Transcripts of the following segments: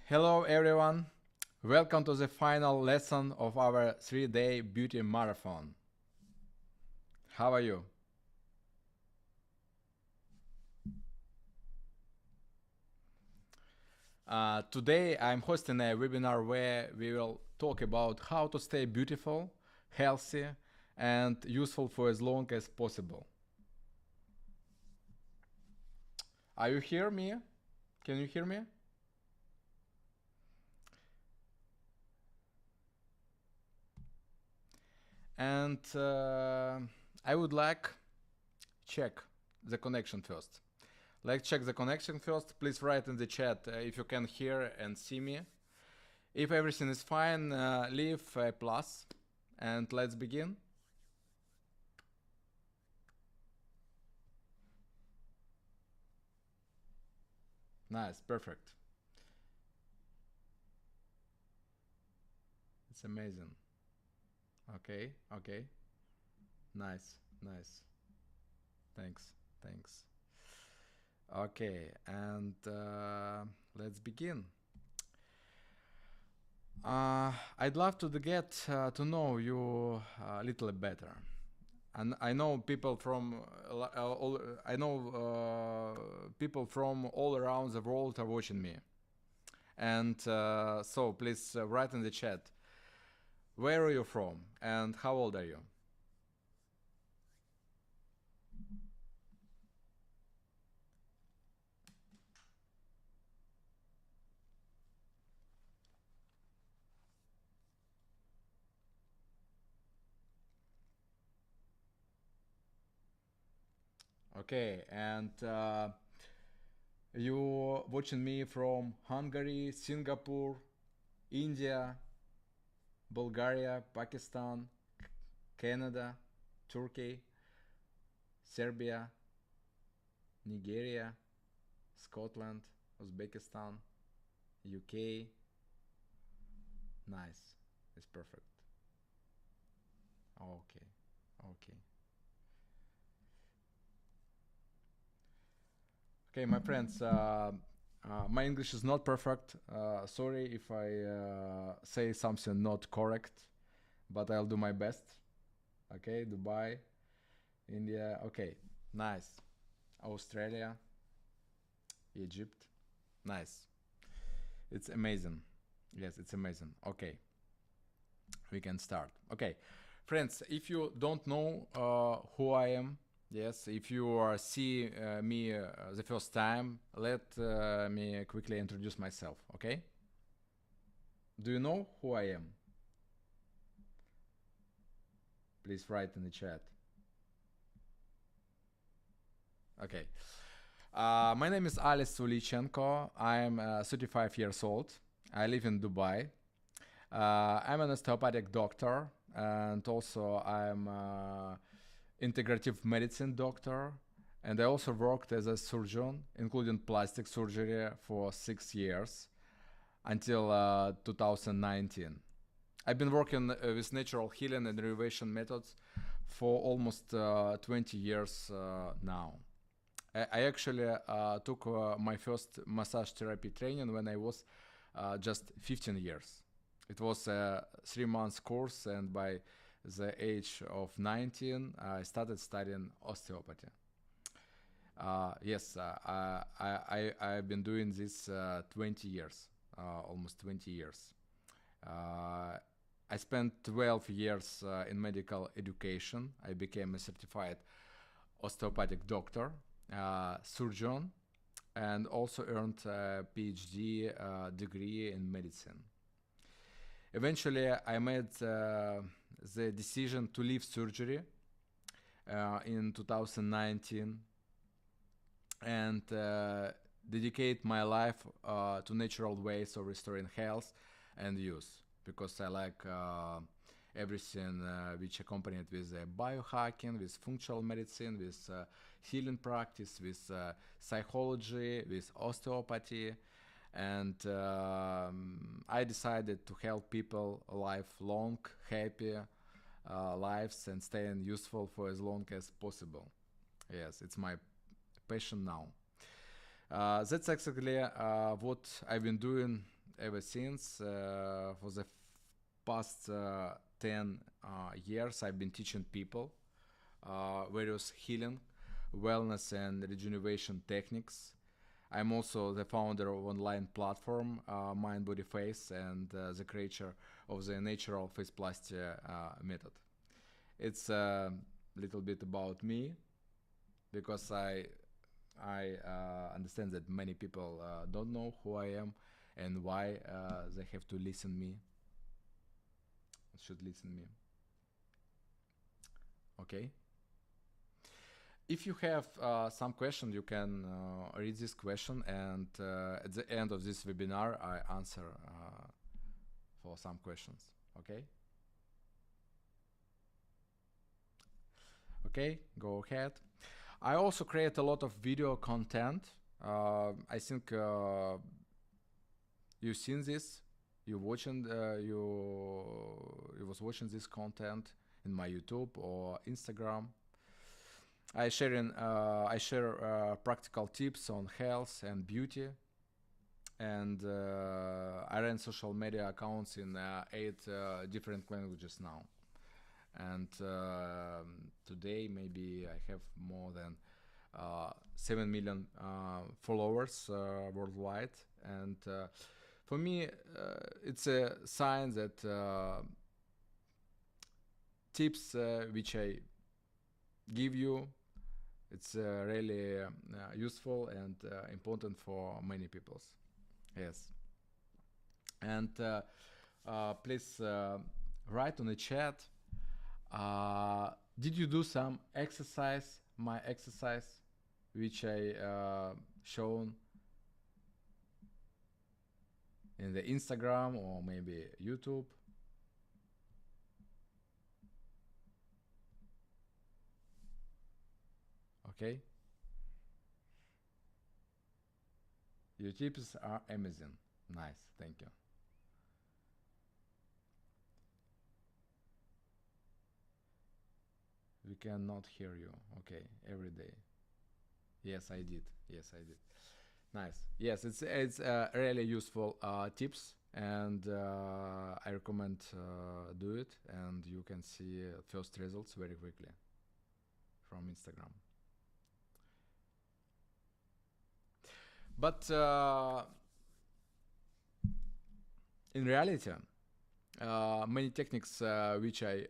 Hello everyone, welcome to the final lesson of our 3-day beauty marathon. How are you? Today I'm hosting a webinar where we will talk about how to stay beautiful, healthy, and useful for as long as possible. Are you hear me? Can you hear me? And I would like check the connection first. Let's check the connection first. Please write in the chat if you can hear and see me. If everything is fine, leave a plus and let's begin. Nice, perfect. It's amazing. Okay, okay. Nice, nice. Thanks, thanks. Okay, and let's begin. I'd love to get to know you a little better. And I know people from people from all around the world are watching me. And so please write in the chat, where are you from and how old are you? Okay, and you watching me from Hungary, Singapore, India, Bulgaria, Pakistan, Canada, Turkey, Serbia, Nigeria, Scotland, Uzbekistan, UK. Nice. It's perfect. Okay. Okay. Okay, my friends, my English is not perfect. Sorry if I say something not correct, but I'll do my best. Okay, Dubai, India. Okay, nice. Australia, Egypt. Nice. It's amazing. Yes, it's amazing. Okay, we can start. Okay, friends, if you don't know who I am, yes, if you see me the first time, let me quickly introduce myself, okay? Do you know who I am? Please write in the chat. Okay. My name is Ulishchenko. I'm 35 years old. I live in Dubai. I'm an osteopathic doctor, and also I'm integrative medicine doctor, and I also worked as a surgeon, including plastic surgery, for 6 years until 2019. I've been working with natural healing and rejuvenation methods for almost 20 years now. I actually took my first massage therapy training when I was just 15 years. It was a 3 month course, and by the age of 19, I started studying osteopathy. Yes, I've been doing this 20 years, almost 20 years. I spent 12 years in medical education. I became a certified osteopathic doctor, surgeon, and also earned a PhD degree in medicine. Eventually, I made the decision to leave surgery in 2019 and dedicate my life to natural ways of restoring health and youth, because I like everything which accompanied with biohacking, with functional medicine, with healing practice, with psychology, with osteopathy. And I decided to help people live long, happy lives and staying useful for as long as possible. Yes, it's my passion now. That's exactly what I've been doing ever since, for the past 10 years, I've been teaching people various healing, wellness, and rejuvenation techniques. I'm also the founder of online platform Mind Body Face, and the creator of the Natural Faceplasty method. It's a little bit about me, because I understand that many people don't know who I am and why they have to should listen me. Okay. If you have some question, you can read this question, and at the end of this webinar, I answer for some questions. Okay. Okay, go ahead. I also create a lot of video content. I think you've seen this. You was watching this content in my YouTube or Instagram. I share practical tips on health and beauty, and I run social media accounts in 8 different languages now. And today maybe I have more than 7 million followers worldwide, and for me it's a sign that tips which I give you, it's really useful and important for many people. Yes. And please write on the chat, did you do some exercise, my exercise, which I shown in the Instagram or maybe YouTube? Okay. Your tips are amazing. Nice, thank you. We cannot hear you. Okay, every day. Yes, I did. Yes, I did. Nice. Yes, it's really useful tips, and I recommend do it, and you can see first results very quickly from Instagram. But in reality, many techniques which I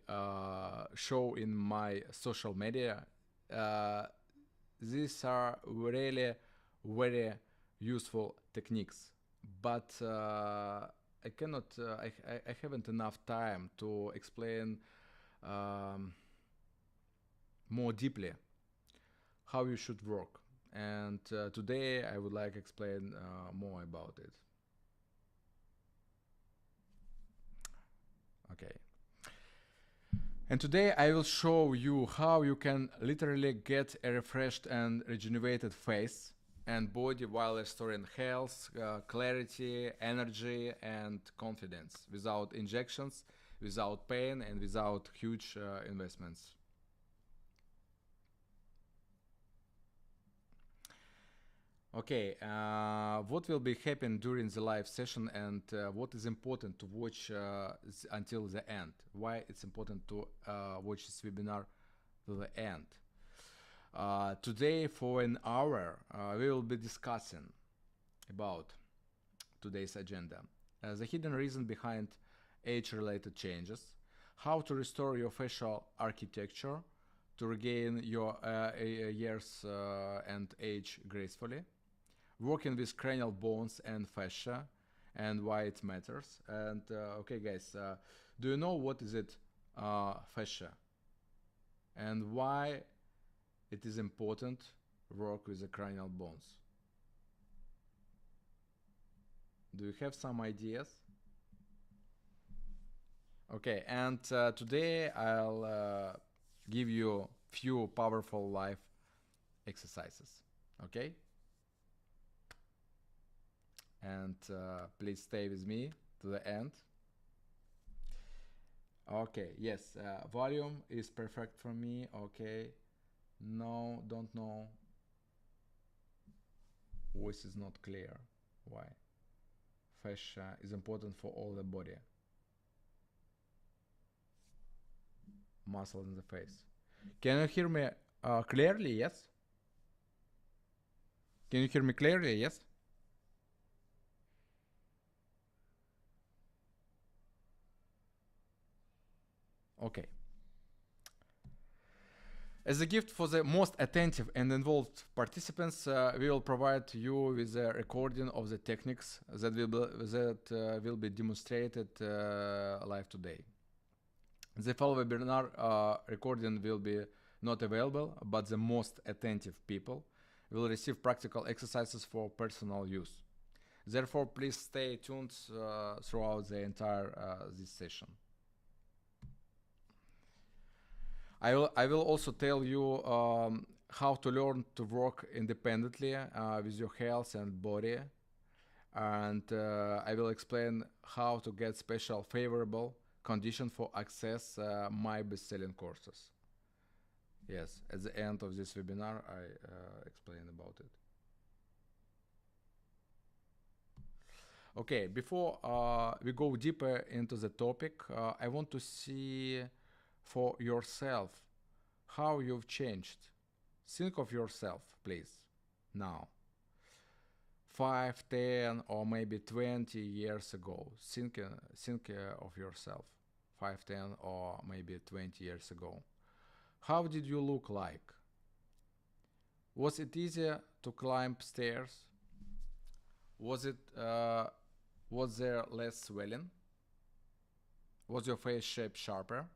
show in my social media, these are really very useful techniques, but I cannot, I haven't enough time to explain more deeply how you should work. And today I would like to explain more about it. Okay. And today I will show you how you can literally get a refreshed and rejuvenated face and body while restoring health, clarity, energy, and confidence without injections, without pain, and without huge investments. Okay, what will be happening during the live session, and what is important to watch until the end? Why it's important to watch this webinar to the end? Today for an hour we will be discussing about today's agenda. The hidden reason behind age-related changes, how to restore your facial architecture to regain your years and age gracefully, working with cranial bones and fascia and why it matters. And okay guys, do you know what is it fascia and why it is important work with the cranial bones? Do you have some ideas? Okay, and today I'll give you few powerful life exercises. Okay, and please stay with me to the end. Okay, yes, volume is perfect for me. Okay, no, don't know, voice is not clear. Why? fascia is important for all the body. Muscle in the face. Can you hear me clearly? Yes. Can you hear me clearly? Yes. Okay. As a gift for the most attentive and involved participants, we will provide you with a recording of the techniques that will be demonstrated live today. The following webinar recording will be not available, but the most attentive people will receive practical exercises for personal use. Therefore, please stay tuned throughout the entire this session. I will also tell you how to learn to work independently with your health and body, and I will explain how to get special favorable condition for access my best-selling courses. Yes, at the end of this webinar, I explain about it. Okay, before we go deeper into the topic, I want to see for yourself how you've changed. Think of yourself, please, now. 5, 10, or maybe 20 years ago. Think of yourself 5, 10, or maybe 20 years ago. How did you look like? Was it easier to climb stairs? Was there less swelling? Was your face shape sharper?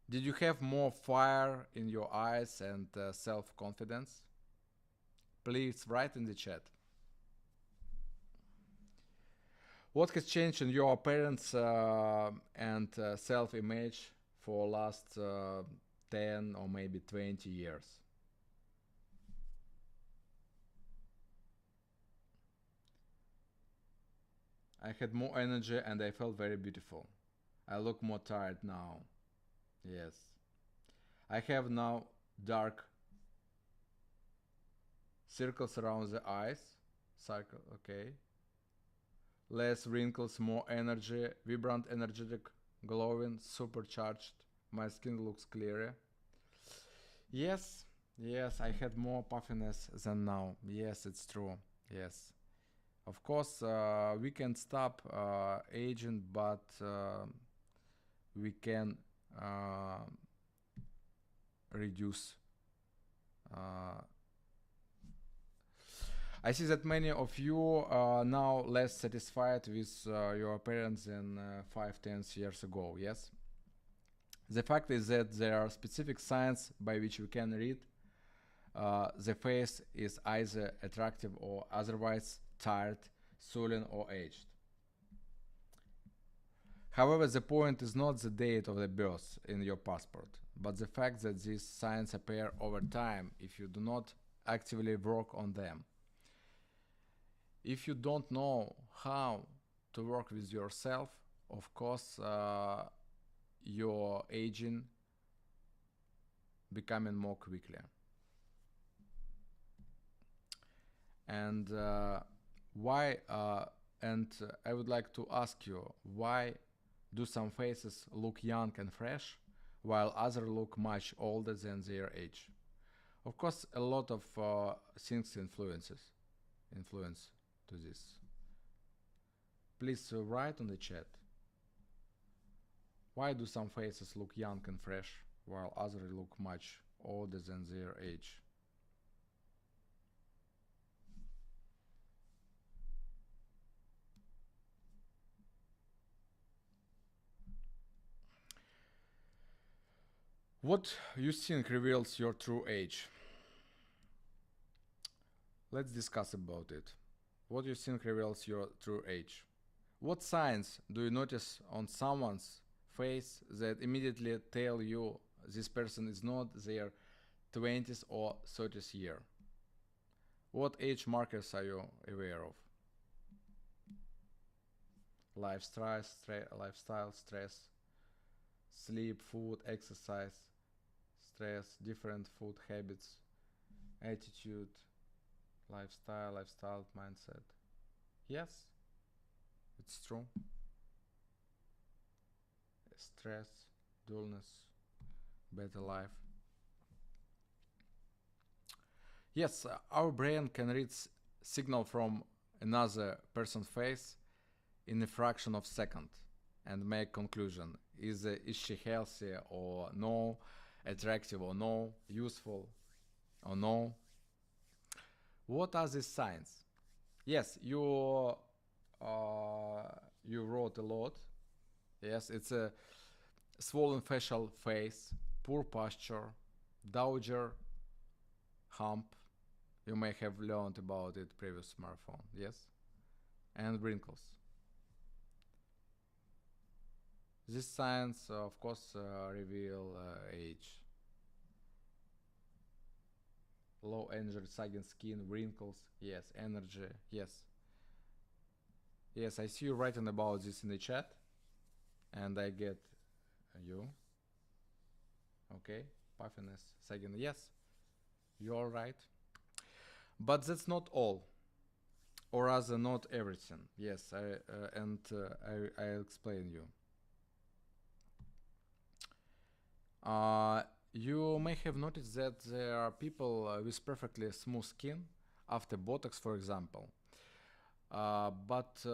Did you have more fire in your eyes and self-confidence? Please write in the chat. What has changed in your appearance and self-image for last 10 or maybe 20 years? I had more energy and I felt very beautiful. I look more tired now. Yes. I have now dark circles around the eyes. Circle, okay. Less wrinkles, more energy, vibrant, energetic, glowing, supercharged. My skin looks clearer. Yes, yes, I had more puffiness than now. Yes, it's true. Yes. Of course, we can stop aging, but we can reduce. I see that many of you are now less satisfied with your appearance than 5, 10 years ago, yes? The fact is that there are specific signs by which we can read the face is either attractive or otherwise tired, swollen or aged. However, the point is not the date of the birth in your passport, but the fact that these signs appear over time if you do not actively work on them. If you don't know how to work with yourself, of course, your aging becoming more quickly. And why? And I would like to ask you, why do some faces look young and fresh, while others look much older than their age? Of course, a lot of things influence to this. Please write on the chat. Why do some faces look young and fresh, while others look much older than their age? What you think reveals your true age? Let's discuss about it. What you think reveals your true age? What signs do you notice on someone's face that immediately tell you this person is not their 20th or 30th year? What age markers are you aware of? Lifestyle, stress, sleep, food, exercise, stress, different food habits, attitude, lifestyle, mindset. Yes, it's true. Stress, dullness, better life. Yes, our brain can read signal from another person's face in a fraction of second and make conclusion. Is she healthy or no, attractive or no, useful or no? What are these signs? Yes, you wrote a lot. Yes, it's a swollen facial face, poor posture, dowager hump. You may have learned about it previous smartphone. Yes, and wrinkles. These signs, of course, reveal age. Low energy, sagging skin, wrinkles. Yes, energy. Yes. Yes, I see you writing about this in the chat, and I get you. Okay, puffiness, sagging. Yes, you're right. But that's not all, or rather, not everything. Yes, I'll explain you. You may have noticed that there are people with perfectly smooth skin after Botox, for example, but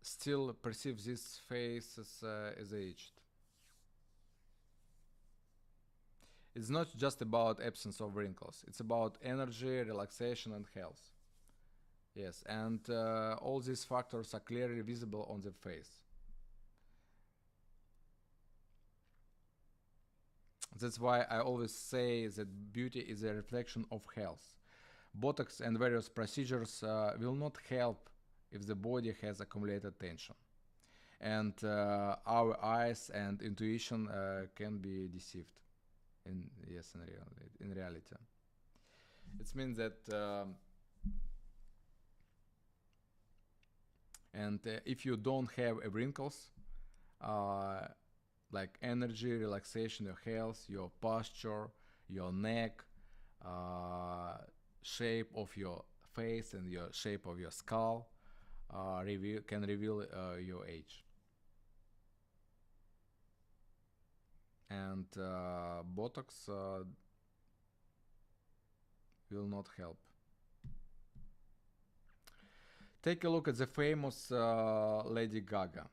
still perceive this face as aged. It's not just about absence of wrinkles. It's about energy, relaxation, and health. Yes, and all these factors are clearly visible on the face. That's why I always say that beauty is a reflection of health. Botox and various procedures will not help if the body has accumulated tension. And our eyes and intuition can be deceived. In reality. It means that if you don't have wrinkles, like energy, relaxation, your health, your posture, your neck, shape of your face and your shape of your skull can reveal your age. And Botox will not help. Take a look at the famous Lady Gaga.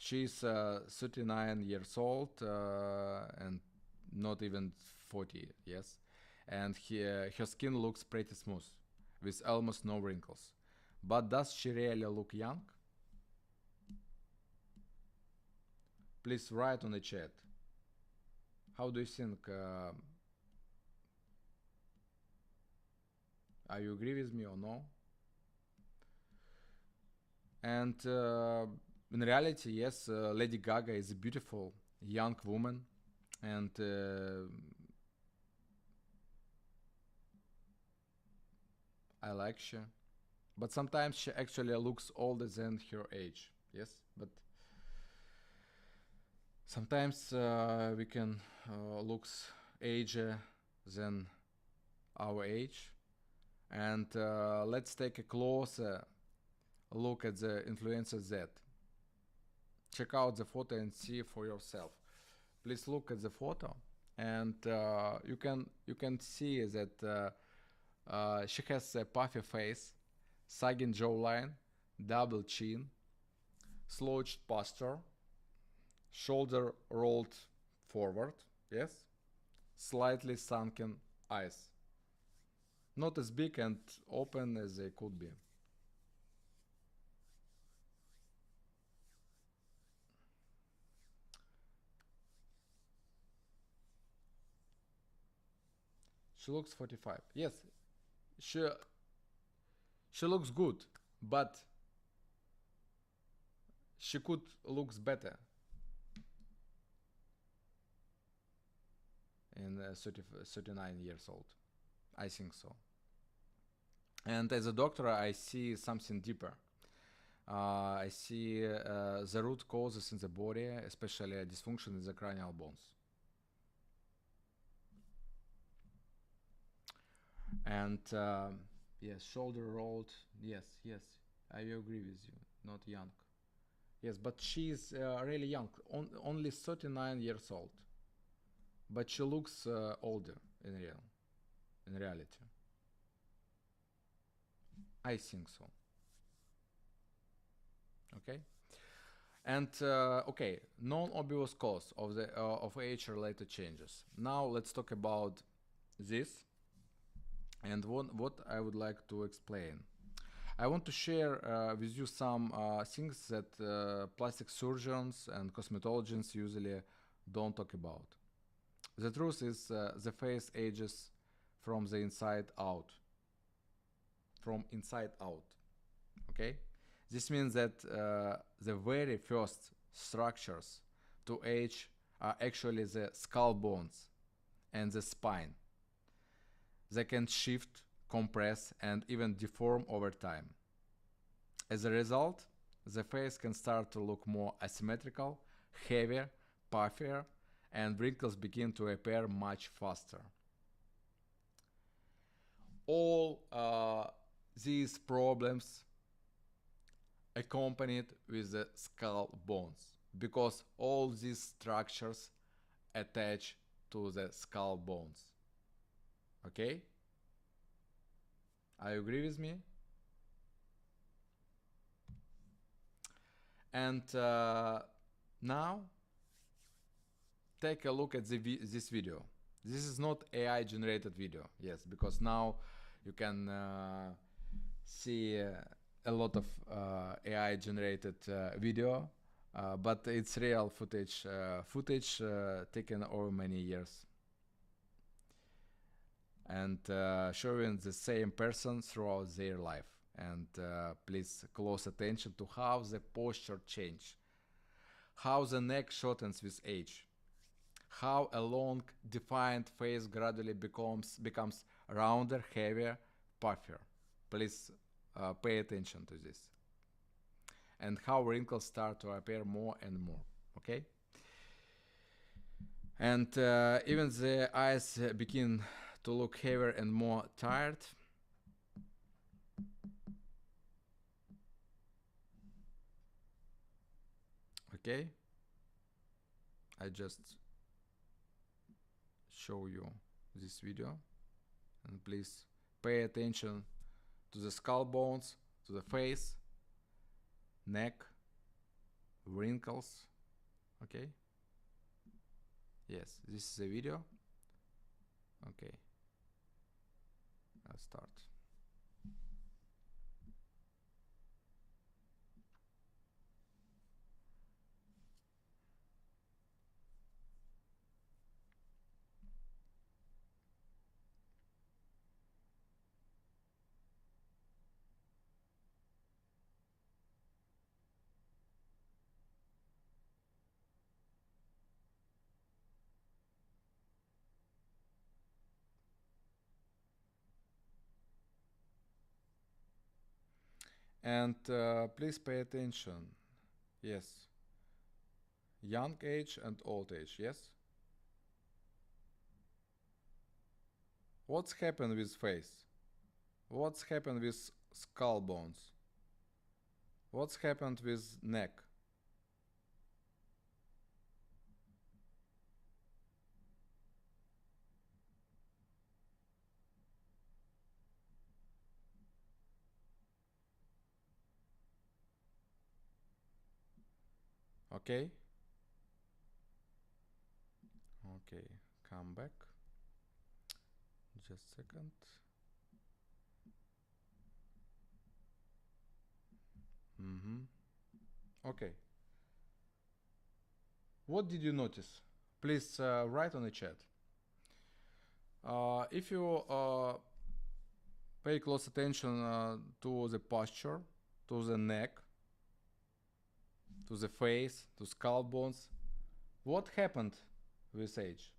She's 39 years old and not even 40, yes. And her skin looks pretty smooth, with almost no wrinkles. But does she really look young? Please write on the chat. How do you think? Are you agree with me or no? And in reality, yes, Lady Gaga is a beautiful young woman, and I like her. But sometimes she actually looks older than her age. Yes, but sometimes we can looks ager than our age. And let's take a closer look at the influencer Z. Check out the photo and see for yourself. Please look at the photo, and you can see that she has a puffy face, sagging jawline, double chin, slouched posture, shoulder rolled forward, yes, slightly sunken eyes. Not as big and open as they could be. She looks 45. Yes, she looks good, but she could looks better in 39 years old. I think so. And as a doctor, I see something deeper. I see the root causes in the body, especially a dysfunction in the cranial bones. And Yes, shoulder rolled. Yes, yes, I agree with you. Not young. Yes, but she's really young, only 39 years old. But she looks older in reality. I think so. Okay. And okay, non-obvious cause of the of age-related changes. Now let's talk about this and what I would like to explain. I want to share with you some things that plastic surgeons and cosmetologists usually don't talk about. The truth is, the face ages from the inside out. From inside out. Okay? This means that the very first structures to age are actually the skull bones and the spine. They can shift, compress, and even deform over time. As a result, the face can start to look more asymmetrical, heavier, puffier, and wrinkles begin to appear much faster. All these problems accompanied with the skull bones because all these structures attach to the skull bones. Okay? Are you agree with me? And now take a look at this video. This is not AI generated video, yes, because now you can see a lot of AI generated video, but it's real footage, taken over many years and showing the same person throughout their life. And please close attention to how the posture change, how the neck shortens with age, how a long defined face gradually becomes rounder, heavier, puffier. Please pay attention to this. And how wrinkles start to appear more and more. Okay? And even the eyes begin to look heavier and more tired. Okay? I just show you this video, and please pay attention to the skull bones, to the face, neck, wrinkles. Okay? Yes, this is a video. Okay, I'll start. And please pay attention. Yes. Young age and old age, yes? What's happened with face? What's happened with skull bones? What's happened with neck? Okay? Okay, come back. Just a second. Okay. What did you notice? Please write on the chat. If you pay close attention to the posture, to the neck, to the face, to skull bones, what happened with age?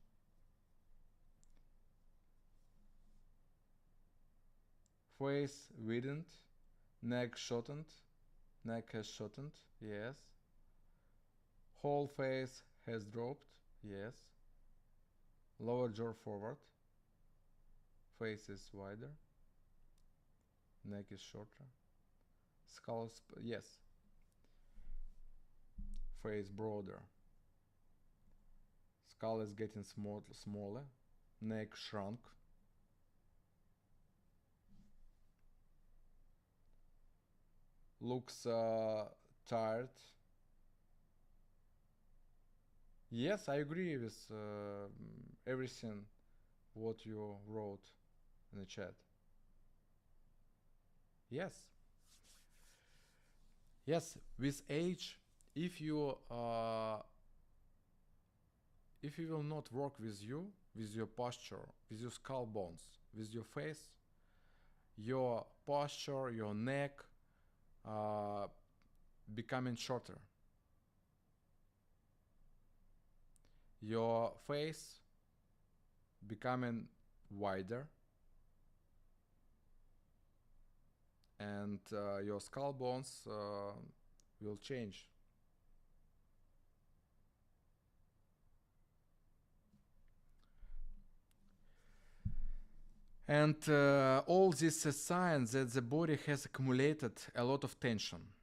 Face widened, neck shortened, neck has shortened, yes. Whole face has dropped, yes. Lower jaw forward, face is wider. Neck is shorter. Skull is, yes. Face broader. Skull is getting smaller. Neck shrunk. Looks tired. Yes, I agree with everything what you wrote in the chat. Yes. Yes, with age, if you will not work with your posture, with your skull bones, with your face, your posture, your neck becoming shorter. Your face becoming wider, and your skull bones will change. And all this is signs that the body has accumulated a lot of tension,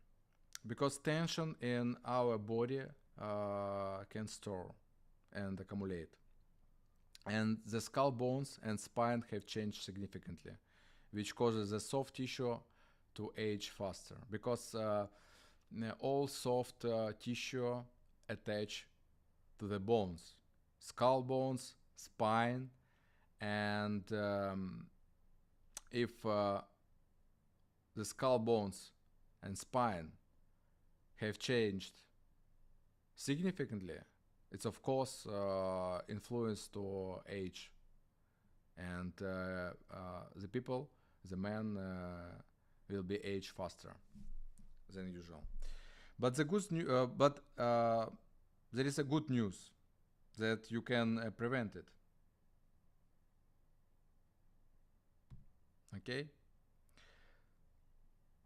because tension in our body can store and accumulate. And the skull bones and spine have changed significantly, which causes the soft tissue to age faster, because all soft tissue attach to the bones, skull bones, spine, and if the skull bones and spine have changed significantly, it's of course influence to age, and the people, the men, will be age faster than usual. But there is a good news that you can prevent it. Okay.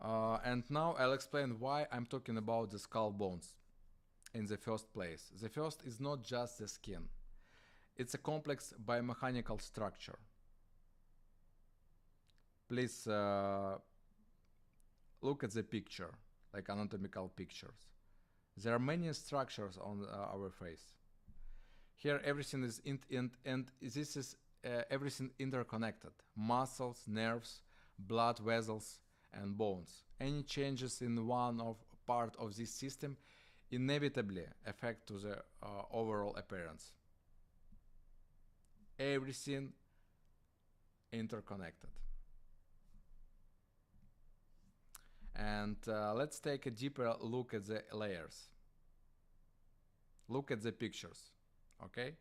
And now I'll explain why I'm talking about the skull bones in the first place. The first is not just the skin. It's a complex biomechanical structure. Please look at the picture, like anatomical pictures. There are many structures on our face. Here everything is this is everything interconnected. Muscles, nerves, blood vessels, and bones. Any changes in one part of this system inevitably affect to the overall appearance. Everything interconnected. And let's take a deeper look at the layers. Look at the pictures, okay?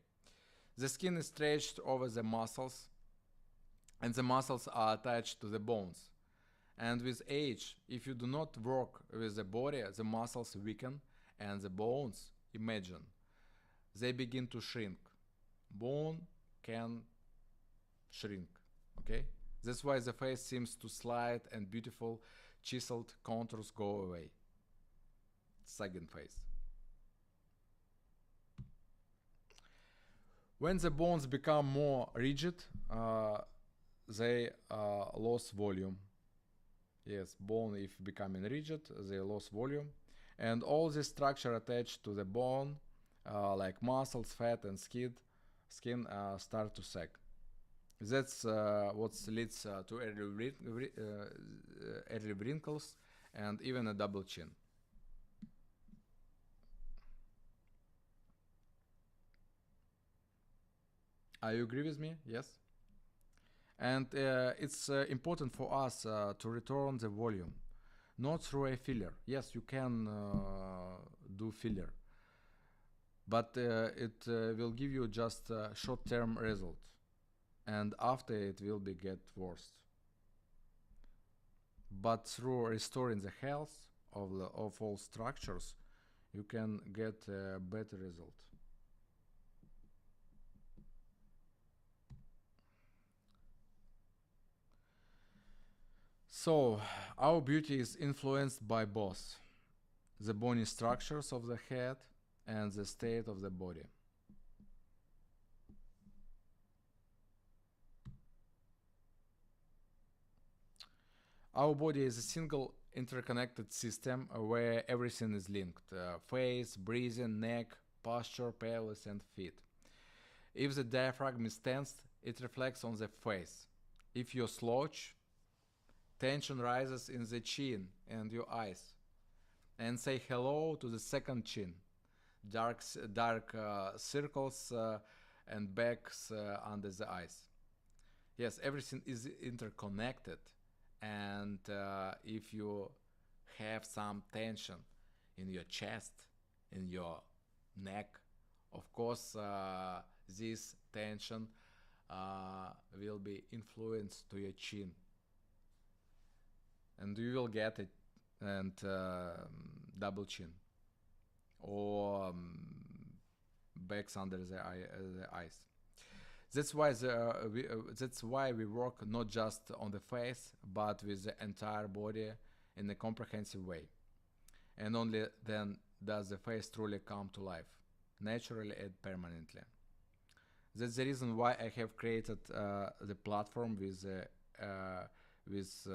The skin is stretched over the muscles, and the muscles are attached to the bones. And with age, if you do not work with the body, the muscles weaken, and the bones, imagine, they begin to shrink. Bone can shrink, okay? That's why the face seems to slide and beautiful chiseled contours go away. Sagging face. When the bones become more rigid, they lose volume. Yes, bone, if becoming rigid, they lose volume. And all the structure attached to the bone, like muscles, fat, and skin start to sag. That's what leads to early wrinkles and even a double chin. Are you agree with me? Yes? And it's important for us to return the volume, not through a filler. Yes, you can do filler, but it will give you just a short-term result, and after it will get worse. But through restoring the health of all structures, you can get a better result. So, our beauty is influenced by both the bony structures of the head and the state of the body. Our body is a single interconnected system where everything is linked: face, breathing, neck, posture, pelvis, and feet. If the diaphragm is tensed, it reflects on the face. If you slouch, tension rises in the chin and your eyes. And say hello to the second chin. Dark circles and bags under the eyes. Yes, everything is interconnected, and if you have some tension in your chest, in your neck, of course, this tension will be influenced to your chin, and you will get it and double chin or bags under the eyes. That's why we work not just on the face, but with the entire body in a comprehensive way. And only then does the face truly come to life, naturally and permanently. That's the reason why I have created the platform with this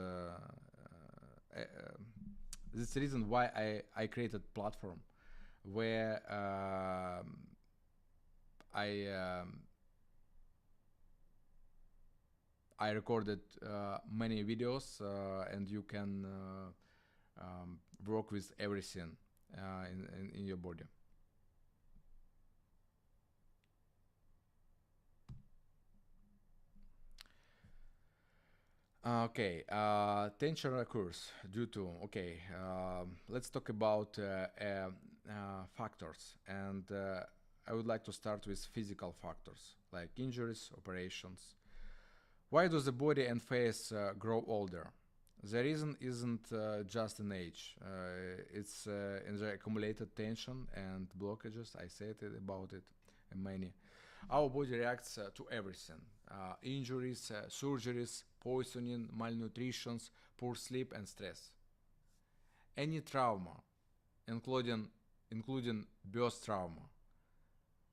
is the reason why I created platform where I recorded many videos and you can work with everything in your body. Okay, tension occurs due to, let's talk about factors, and I would like to start with physical factors like injuries, operations. Why do the body and face grow older? The reason isn't just in age, it's in the accumulated tension and blockages. I said about it many. Our body reacts to everything: injuries, surgeries, poisoning, malnutrition, poor sleep, and stress. Any trauma, including birth trauma,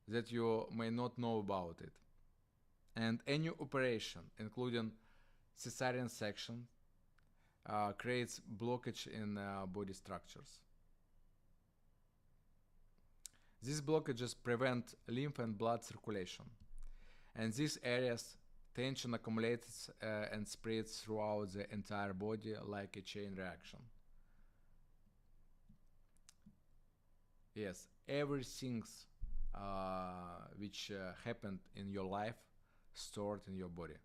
that you may not know about it, and any operation, including cesarean section, creates blockage in body structures. These blockages prevent lymph and blood circulation, and these areas tension accumulates and spreads throughout the entire body like a chain reaction. Yes, everything which happened in your life stored in your body.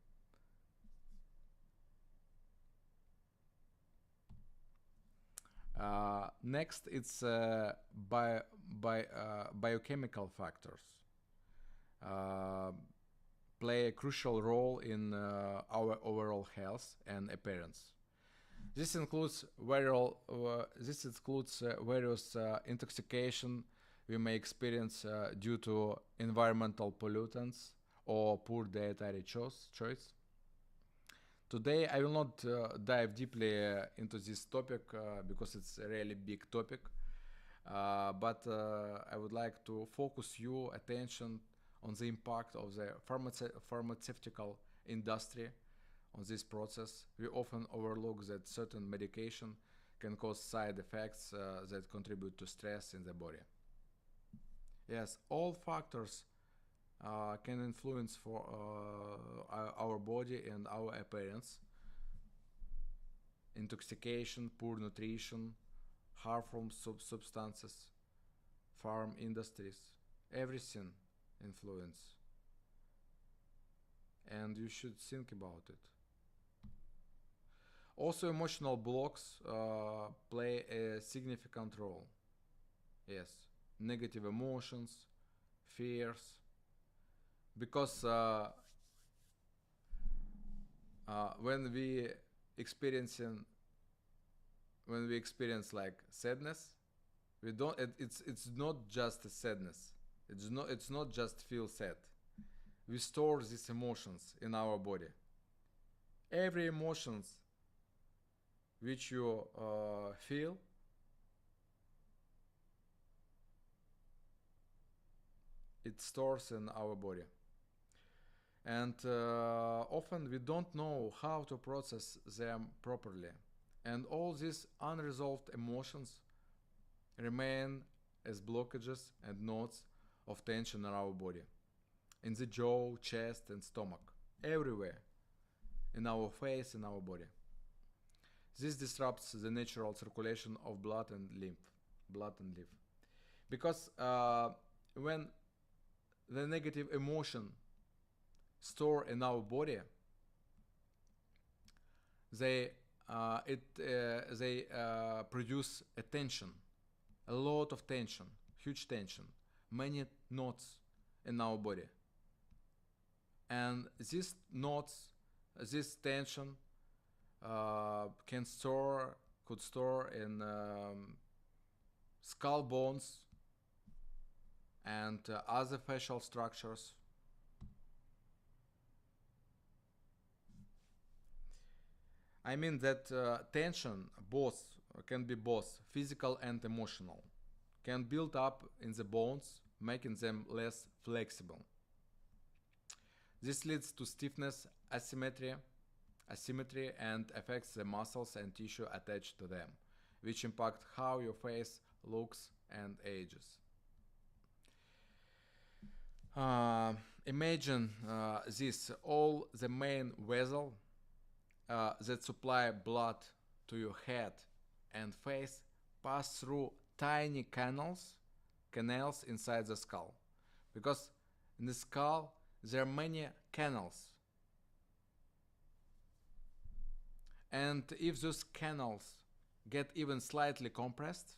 Next, it's biochemical factors play a crucial role in our overall health and appearance. This includes various intoxication we may experience due to environmental pollutants or poor dietary choice. Today I will not dive deeply into this topic because it's a really big topic, but I would like to focus your attention on the impact of the pharmaceutical industry on this process. We often overlook that certain medication can cause side effects that contribute to stress in the body. Yes, all factors can influence for our body and our appearance. Intoxication, poor nutrition, harmful substances, farm industries, everything influence. And you should think about it. Also, emotional blocks play a significant role. Yes, negative emotions, fears, because when we experience like sadness, we don't. It's not just a sadness. It's not just feel sad. We store these emotions in our body. Every emotions which you feel it stores in our body, and often we don't know how to process them properly. And all these unresolved emotions remain as blockages and knots of tension in our body, in the jaw, chest, and stomach, everywhere, in our face, in our body. This disrupts the natural circulation of blood and lymph. Because when the negative emotion store in our body, they produce a tension, a lot of tension, huge tension, many knots in our body. And these knots, this tension could store in skull bones and other facial structures. I mean that tension can be both physical and emotional, can build up in the bones, making them less flexible. This leads to stiffness, asymmetry, and affects the muscles and tissue attached to them, which impact how your face looks and ages. Imagine this: all the main vessels that supply blood to your head and face pass through tiny canals inside the skull, because in the skull there are many canals, and if those canals get even slightly compressed,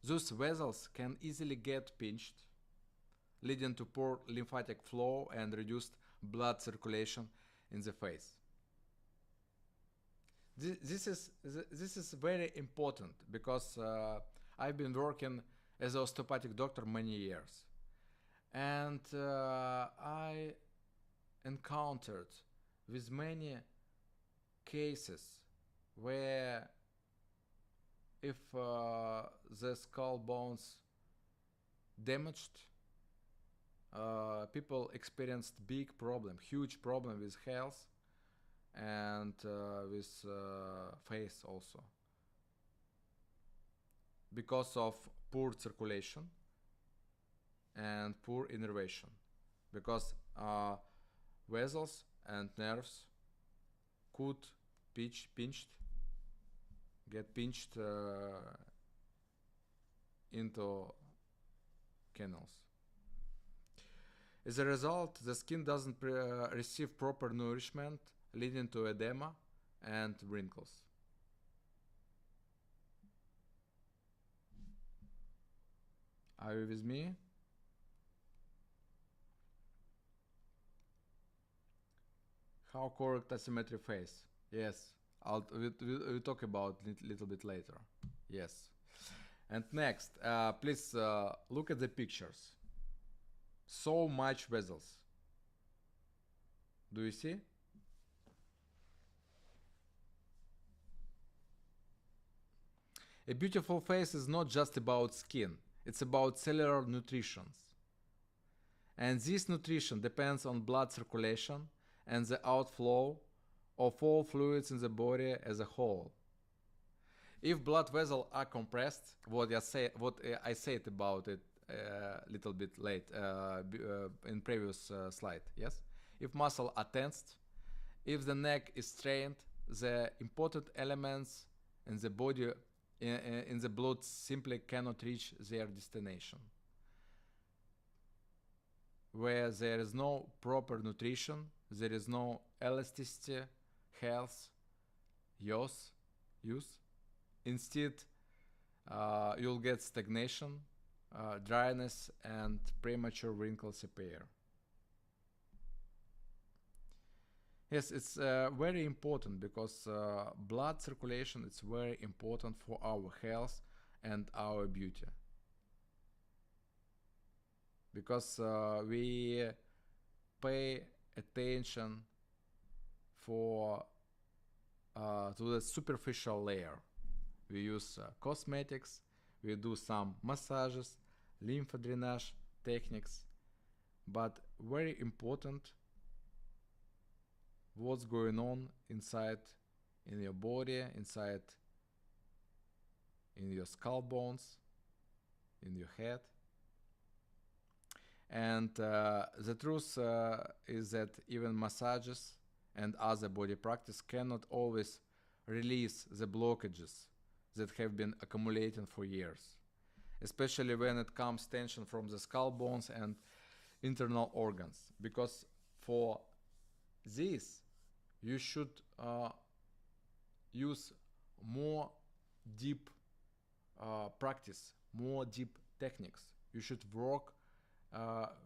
those vessels can easily get pinched, leading to poor lymphatic flow and reduced blood circulation in the face. This is very important because I've been working as an osteopathic doctor many years, and I encountered with many cases where if the skull bones damaged, people experienced huge problem with health and with face also, because of poor circulation and poor innervation, because vessels and nerves could get pinched into canals. As a result, the skin doesn't receive proper nourishment, leading to edema and wrinkles. Are you with me? How correct asymmetry face? Yes, we'll talk about it a little bit later. Yes. And next, please look at the pictures. So much vessels. Do you see? A beautiful face is not just about skin, it's about cellular nutrition. And this nutrition depends on blood circulation and the outflow of all fluids in the body as a whole. If blood vessels are compressed, what I said about it a little bit late in previous slide, yes? If muscles are tensed, if the neck is strained, the important elements in the body in the blood simply cannot reach their destination. Where there is no proper nutrition, there is no elasticity, health, use. Instead, you'll get stagnation, dryness, and premature wrinkles appear. Yes, it's very important because blood circulation is very important for our health and our beauty. Because we pay attention to the superficial layer. We use cosmetics, we do some massages, lymph drainage techniques, but very important what's going on inside in your body, inside in your skull bones, in your head. And the truth is that even massages and other body practice cannot always release the blockages that have been accumulating for years, especially when it comes tension from the skull bones and internal organs. Because for this, you should use more deep practice, more deep techniques. You should work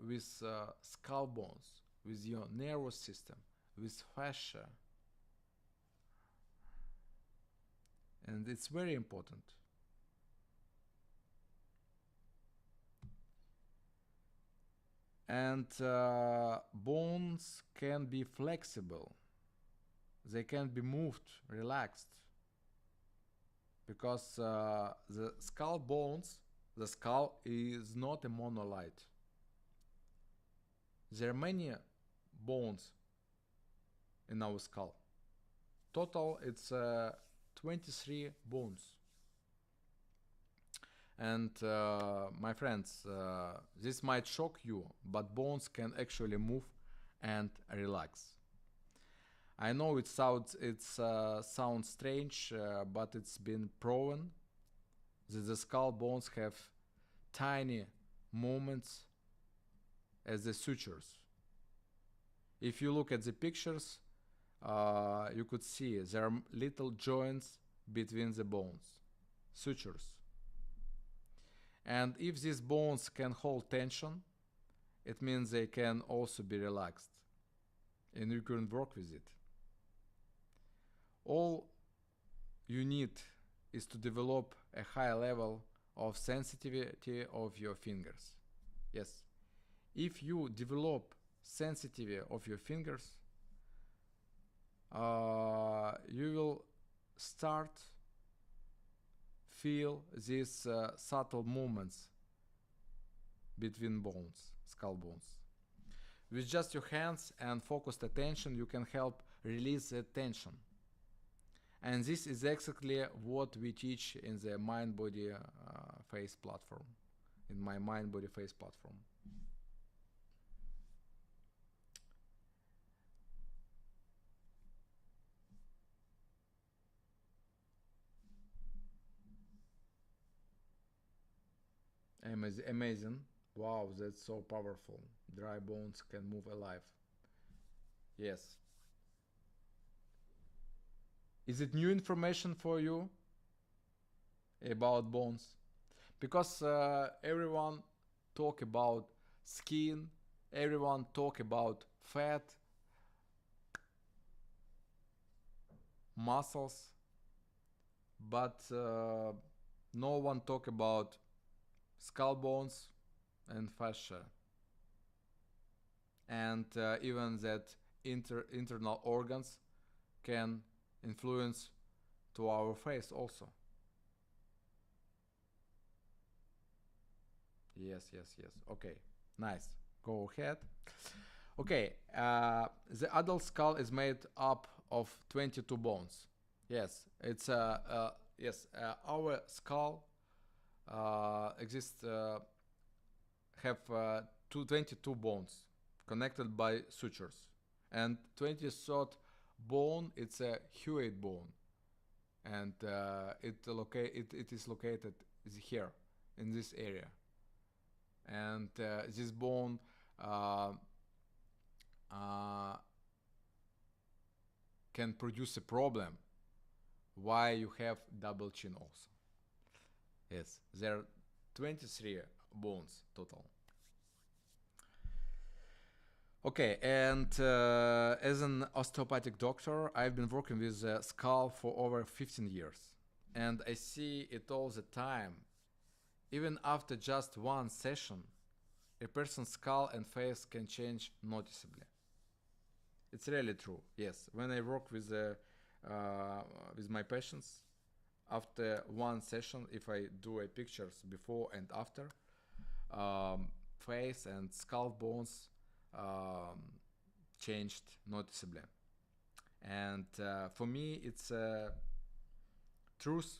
with skull bones, with your nervous system, with fascia. And it's very important. And bones can be flexible. They can be moved, relaxed. Because the skull bones, the skull is not a monolith. There are many bones in our skull. Total, it's 23 bones. And my friends, this might shock you, but bones can actually move and relax. I know it sounds strange, but it's been proven that the skull bones have tiny movements as the sutures. If you look at the pictures, you could see there are little joints between the bones, sutures. And if these bones can hold tension, it means they can also be relaxed, and you can work with it. All you need is to develop a high level of sensitivity of your fingers. Yes, if you develop sensitivity of your fingers, you will start feel these subtle movements between bones, skull bones. With just your hands and focused attention, you can help release the tension. And this is exactly what we teach in the mind-body face platform, in my mind-body face platform. Amazing. Wow, that's so powerful. Dry bones can move alive. Yes. Is it new information for you about bones? Because everyone talk about skin, everyone talk about fat, muscles, but no one talk about skull bones and fascia, and even that internal organs can influence to our face also. Yes. Okay, nice. Go ahead. Okay, the adult skull is made up of 22 bones. Yes, it's our skull exists have 22 bones connected by sutures, and 23rd bone, it's a hyoid bone, and it is located here in this area, and this bone can produce a problem why you have double chin also. Yes, there are 23 bones total. Okay, and as an osteopathic doctor, I've been working with the skull for over 15 years. And I see it all the time. Even after just one session, a person's skull and face can change noticeably. It's really true, yes. When I work with my patients, after one session, if I do a pictures before and after, face and skull bones changed noticeably. And for me, it's a truth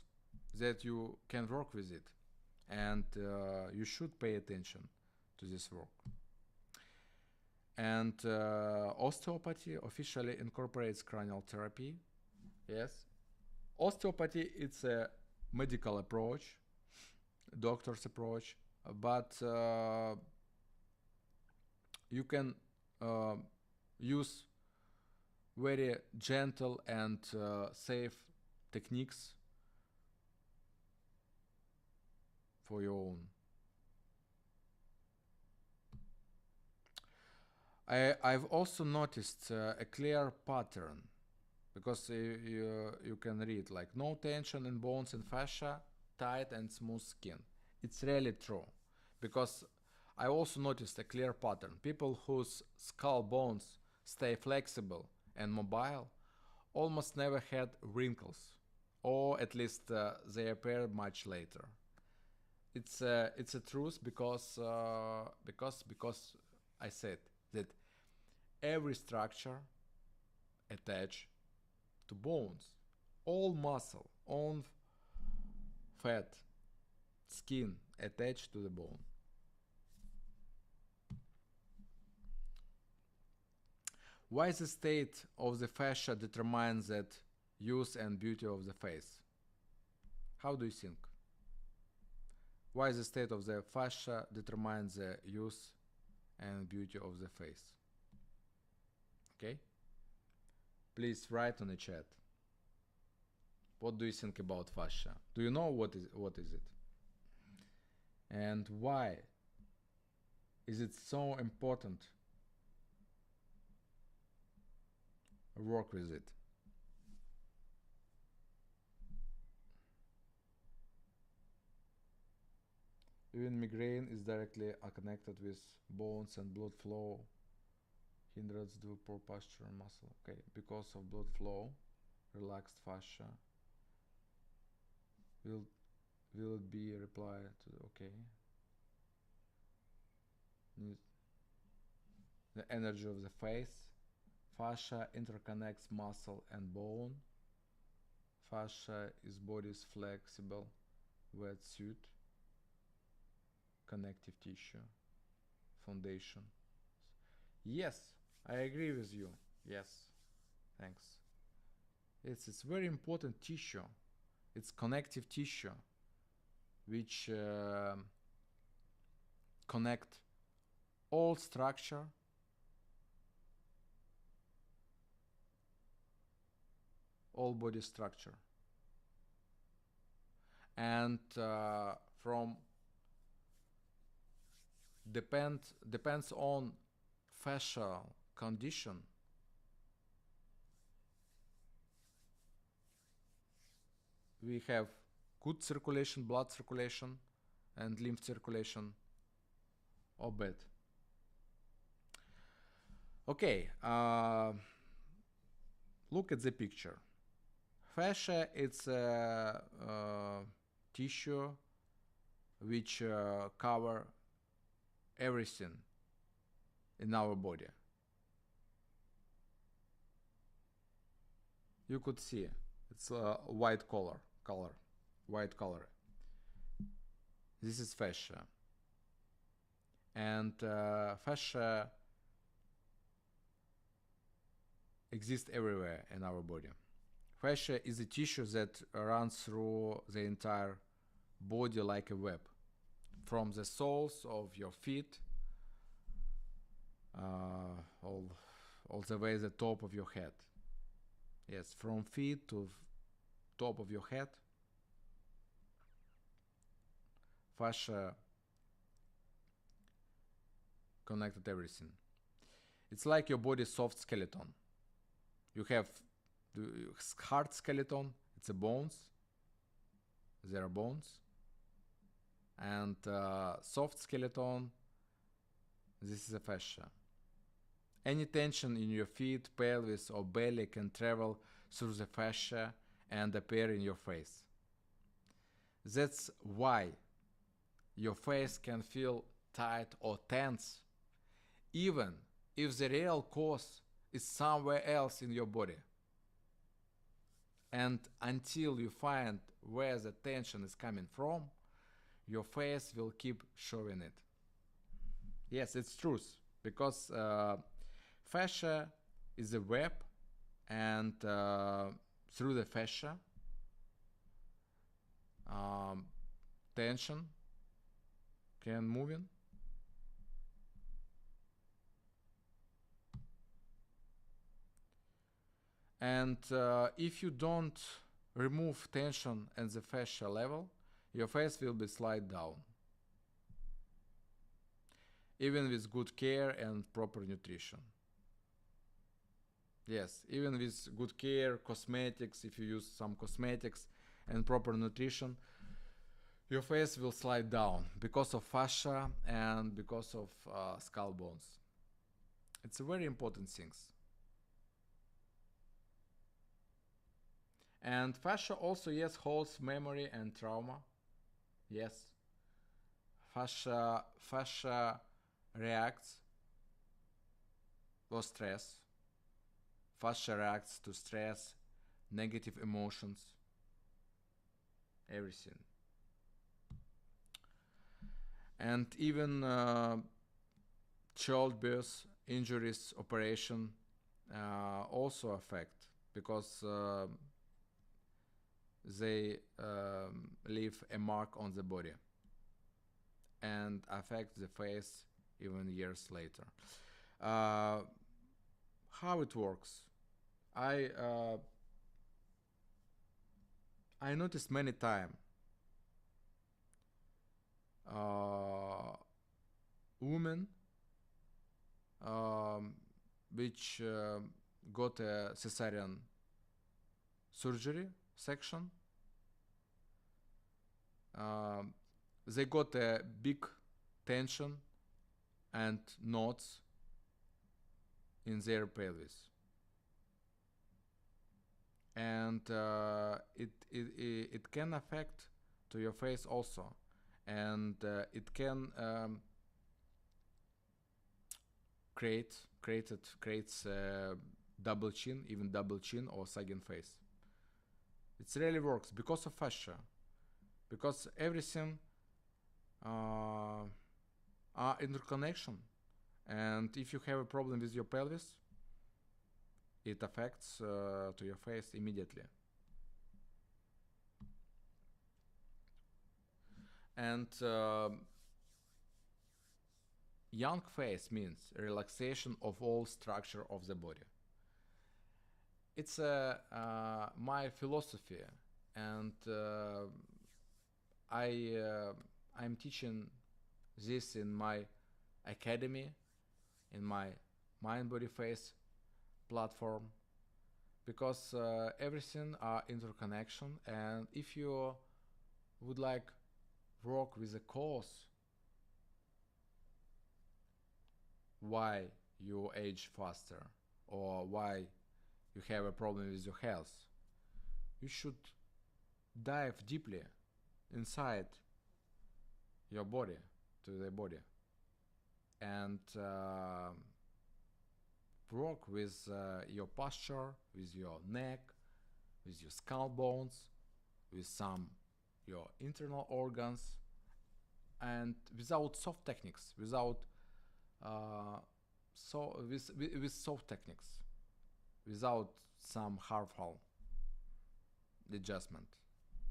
that you can work with it, and you should pay attention to this work. And osteopathy officially incorporates cranial therapy. Yes, osteopathy, it's a medical approach, doctor's approach, but you can use very gentle and safe techniques for your own. I've also noticed a clear pattern, because you can read like no tension in bones and fascia, tight and smooth skin. It's really true, because I also noticed a clear pattern. People whose skull bones stay flexible and mobile almost never had wrinkles, or at least they appear much later. It's a truth, because I said that every structure attached to bones, all muscle, all fat, skin attached to the bone. Why the state of the fascia determines that use and beauty of the face? How do you think? Why the state of the fascia determines the use and beauty of the face? Okay? Please write on the chat. What do you think about fascia? Do you know what is it? And why is it so important to work with it? Even migraine is directly connected with bones and blood flow, hinders the poor posture and muscle. Okay, because of blood flow, relaxed fascia. Will it be a reply to okay? The energy of the face. Fascia interconnects muscle and bone. Fascia is body's flexible wetsuit, connective tissue, foundation. Yes, I agree with you. Yes, thanks. It's very important tissue. It's connective tissue, which connect all structure, all body structure, and from depends on fascial condition. We have good circulation, blood circulation, and lymph circulation, or bad. Okay, look at the picture. Fascia, it's a tissue which cover everything in our body. You could see it's a white color. White color. This is fascia, and fascia exists everywhere in our body. Fascia is a tissue that runs through the entire body like a web, from the soles of your feet all the way to the top of your head. Yes, from feet to top of your head, fascia connected everything. It's like your body's soft skeleton. You have the hard skeleton, it's a bones. There are bones. And soft skeleton, this is a fascia. Any tension in your feet, pelvis, or belly can travel through the fascia and appear in your face. That's why your face can feel tight or tense, even if the real cause is somewhere else in your body. And until you find where the tension is coming from, your face will keep showing it. Yes, it's truth, because fascia is a web, and through the fascia, tension can move in. And if you don't remove tension at the fascia level, your face will be slide down, even with good care and proper nutrition. Yes, even with good care, cosmetics, if you use some cosmetics and proper nutrition, your face will slide down because of fascia and because of skull bones. It's a very important thing. And fascia also, yes, holds memory and trauma. Yes. Fascia reacts to stress. Fascia reacts to stress, negative emotions, everything. And even childbirth, injuries, operation also affect, because they leave a mark on the body and affect the face even years later. How it works? I noticed many times women which got a cesarean surgery section. They got a big tension and knots in their pelvis, and it can affect to your face also, and it can creates double chin, even double chin or sagging face. It really works because of fascia, because everything are interconnection, and if you have a problem with your pelvis, it affects to your face immediately. And young face means relaxation of all structure of the body. It's my philosophy, and I'm teaching this in my academy, in my Mind Body Face platform, because everything are interconnection, and if you would like work with a cause why you age faster or why you have a problem with your health, you should dive deeply inside your body, to the body, and work with your posture, with your neck, with your skull bones, with some your internal organs, and without soft techniques, without with soft techniques, without some harmful adjustment,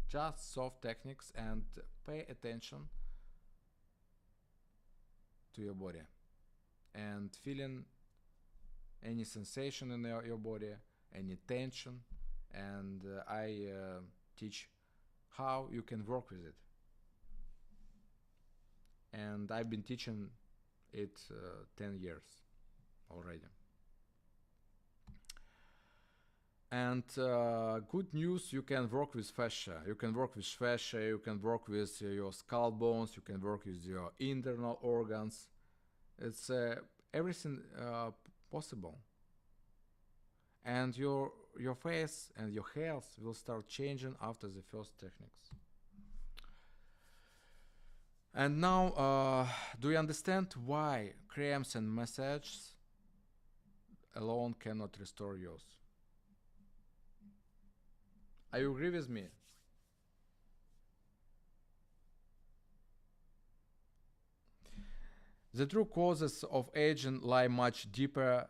just soft techniques, and pay attention to your body and feeling any sensation in your body, any tension, and I teach how you can work with it. And I've been teaching it 10 years already. And good news, you can work with fascia. You can work with fascia, you can work with your skull bones, you can work with your internal organs. It's everything possible. And your face and your health will start changing after the first techniques. And now, do you understand why creams and massages alone cannot restore yours? Are you agree with me? The true causes of aging lie much deeper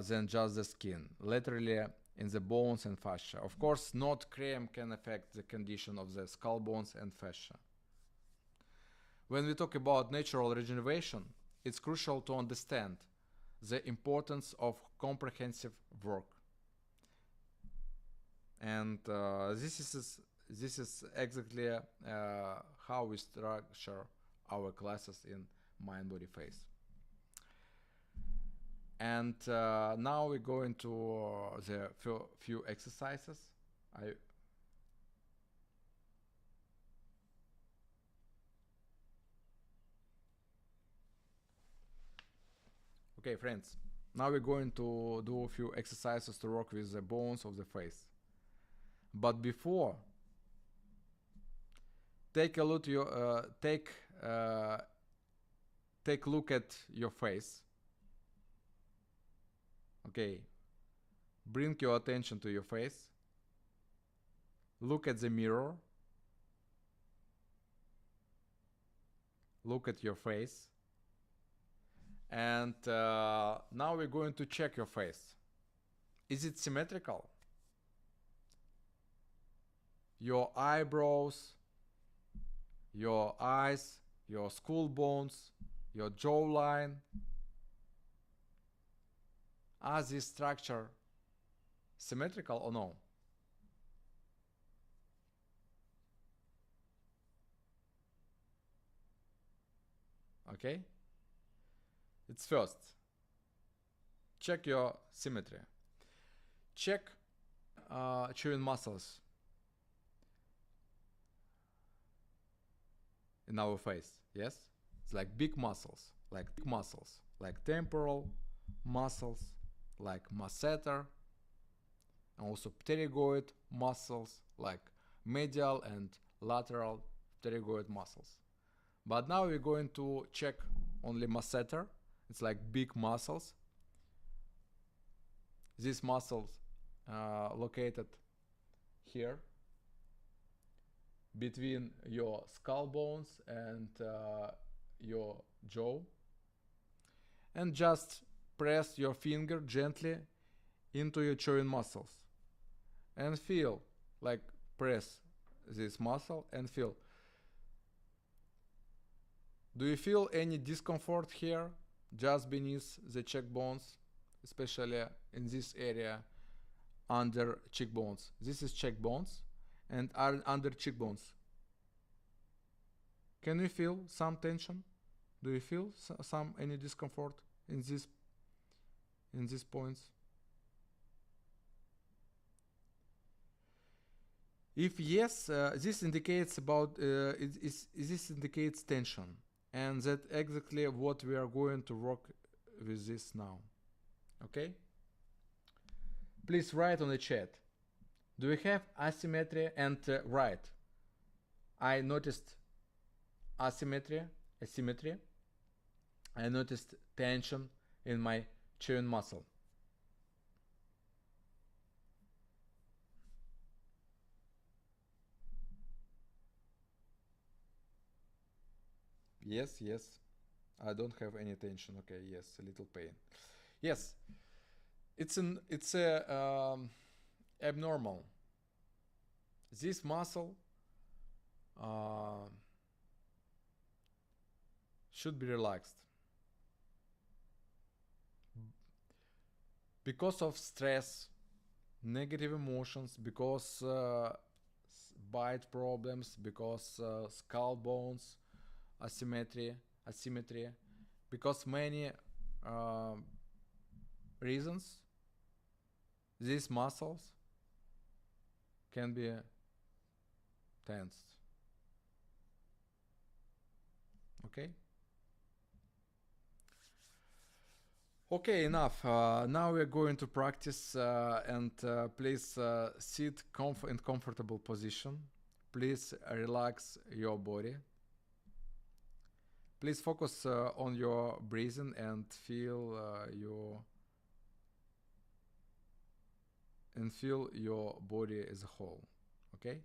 than just the skin, literally in the bones and fascia. Of course, not cream can affect the condition of the skull bones and fascia. When we talk about natural rejuvenation, it's crucial to understand the importance of comprehensive work. And this is exactly how we structure our classes in mind body face. And now we go into the few exercises. Okay, friends, now we're going to do a few exercises to work with the bones of the face. But before, take a look take a look at your face. Okay, bring your attention to your face. Look at the mirror. Look at your face. And now we're going to check your face. Is it symmetrical? Your eyebrows, your eyes, your skull bones, your jawline. Are this structure symmetrical or no? Okay? It's first. Check your symmetry. Check chewing muscles in our face. Yes? It's like big muscles, like temporal muscles, like masseter, and also pterygoid muscles, like medial and lateral pterygoid muscles. But now we're going to check only masseter. It's like big muscles. These muscles located here between your skull bones and your jaw. And just press your finger gently into your chewing muscles and feel, like press this muscle and feel. Do you feel any discomfort here, just beneath the cheekbones, especially in this area under cheekbones? This is cheekbones and under cheekbones. Can you feel some tension? Do you feel any discomfort in these points? If yes, this indicates this indicates tension, and that's exactly what we are going to work with this now. Okay? Please write on the chat. Do we have asymmetry? And write. I noticed asymmetry. I noticed tension in my chewing muscle. Yes. I don't have any tension. Okay, yes, a little pain. Yes, it's abnormal. This muscle should be relaxed. Because of stress, negative emotions, because bite problems, because skull bones, asymmetry, because many reasons, these muscles can be tensed. Okay? Okay, enough. Now we're going to practice and please sit in comfortable position. Please relax your body. Please focus on your breathing and feel your body as a whole. Okay,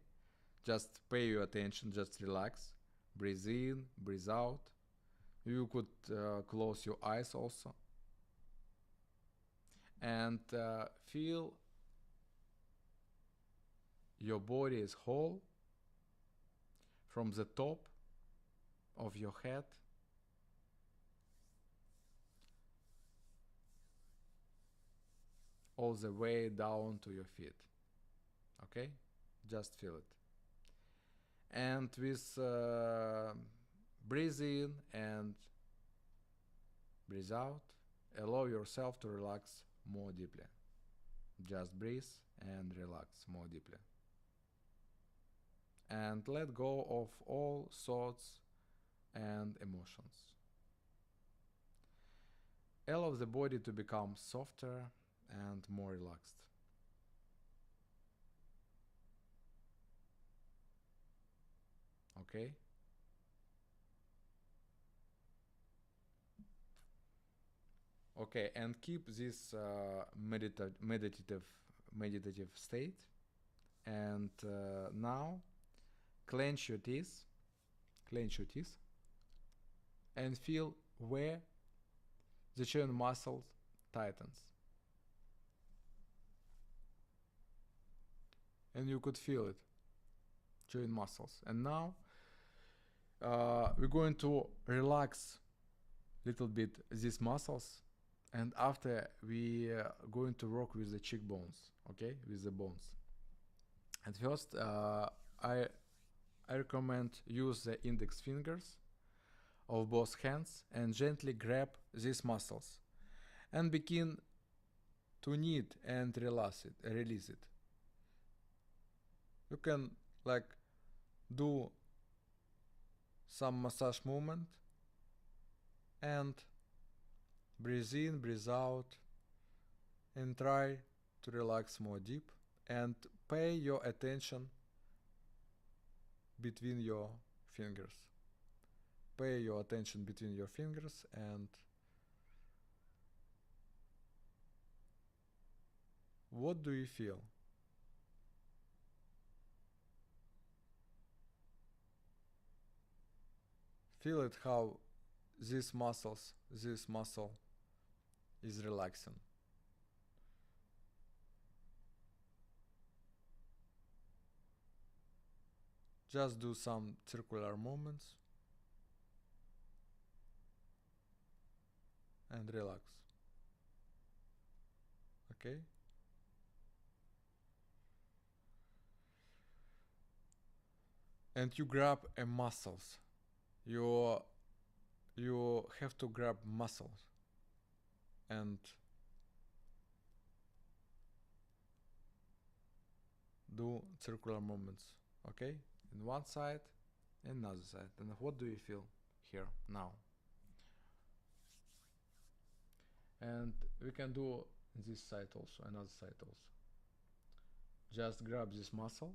just pay your attention, just relax, breathe in, breathe out. You could close your eyes also, and feel your body is whole from the top of your head all the way down to your feet. Okay, just feel it. And with breathe in and breathe out, allow yourself to relax more deeply. Just breathe and relax more deeply. And let go of all thoughts and emotions. Allow the body to become softer and more relaxed. Okay? Okay, and keep this meditative state. And now clench your teeth, and feel where the chin muscle tightens. And you could feel it, chin muscles. And now we're going to relax a little bit these muscles, and after we are going to work with the cheekbones, okay, with the bones. And first, I recommend use the index fingers of both hands and gently grab these muscles and begin to knead and release it. You can like do some massage movement and breathe in, breathe out, and try to relax more deep and pay your attention between your fingers. Pay your attention between your fingers and what do you feel? Feel it how this muscle is relaxing. Just do some circular movements and relax. Okay? And you grab a muscles. You have to grab muscles and do circular movements. Okay? In one side and another side. And what do you feel here now? And we can do this side also, another side also. Just grab this muscle,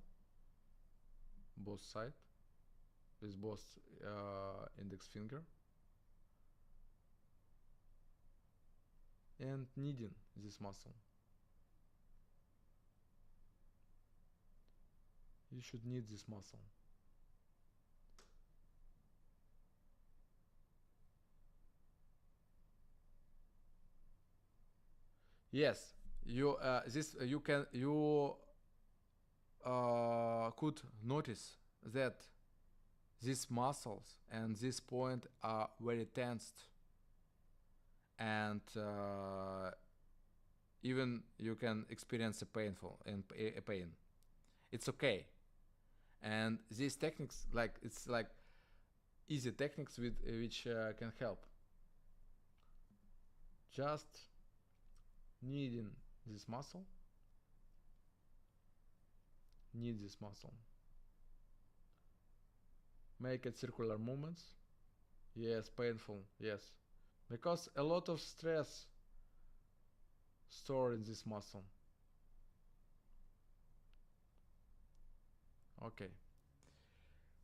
both sides, with both index finger, and kneading this muscle. You should knead this muscle. Yes, you could notice that these muscles and this point are very tensed, and even you can experience a pain. It's okay, and these techniques, it's like easy techniques with which can help. Just kneading this muscle, knead this muscle. Make it circular movements. Yes, painful, yes. Because a lot of stress stored in this muscle. Okay.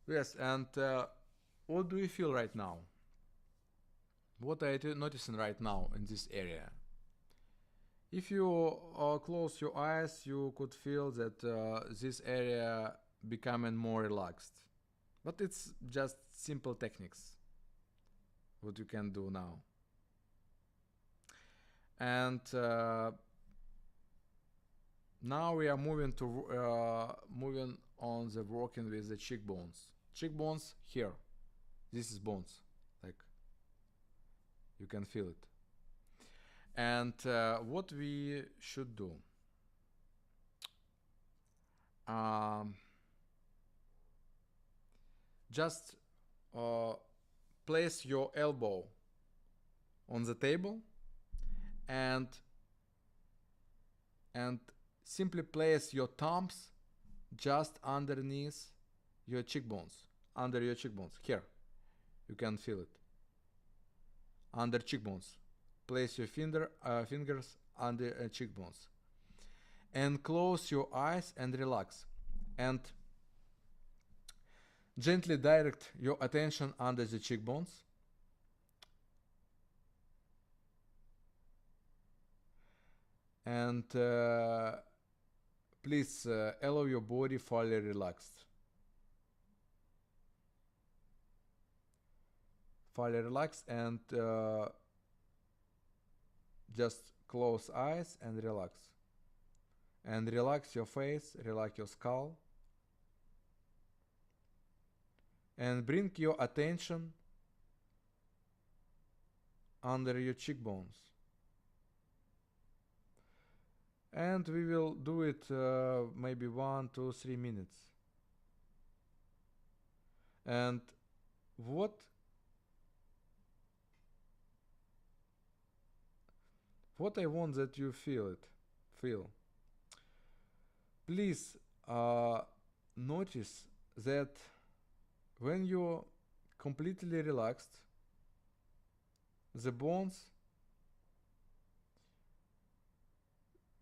Yes, and what do you feel right now? What are you noticing right now in this area? If you close your eyes, you could feel that this area becoming more relaxed. But it's just simple techniques what you can do now. And now we are moving on the working with the cheekbones. Cheekbones here. This is bones, like you can feel it. And what we should do? Just place your elbow on the table and simply place your thumbs just underneath your cheekbones, under your cheekbones. Here, you can feel it. Under cheekbones. Place your fingers under cheekbones. And close your eyes and relax. And gently direct your attention under the cheekbones. And please allow your body fully relaxed. Fully relaxed and just close eyes and relax. And relax your face, relax your skull. And bring your attention under your cheekbones. And we will do it maybe 1, 2, 3 minutes. And what I want that you feel. Please notice that when you're completely relaxed, the bones,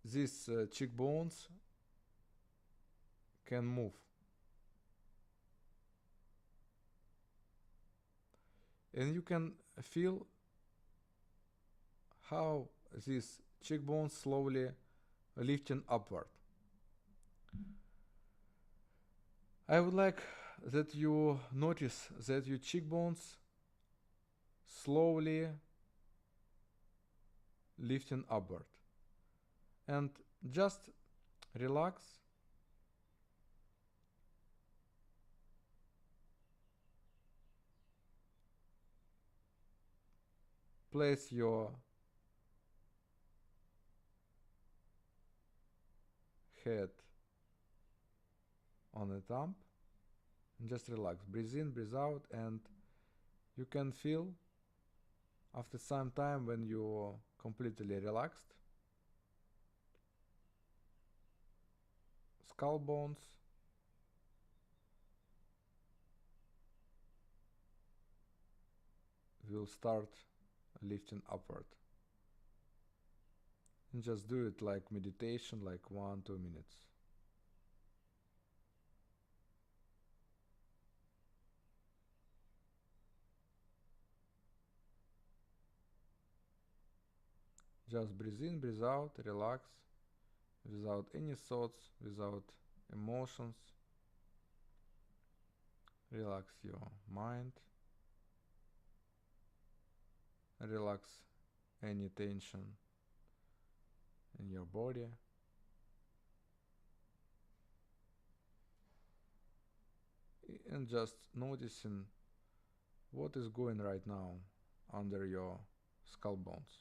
these cheekbones, can move. And you can feel how these cheekbones slowly lifting upward. I would like that you notice that your cheekbones slowly lifting upward. And just relax. Place your head on the thumb and just relax. Breathe in, breathe out, and you can feel after some time when you're completely relaxed, skull bones will start lifting upward. And just do it like meditation, like 1, 2 minutes. Just breathe in, breathe out, relax, without any thoughts, without emotions. Relax your mind. Relax any tension in your body. And just noticing what is going right now under your skull bones.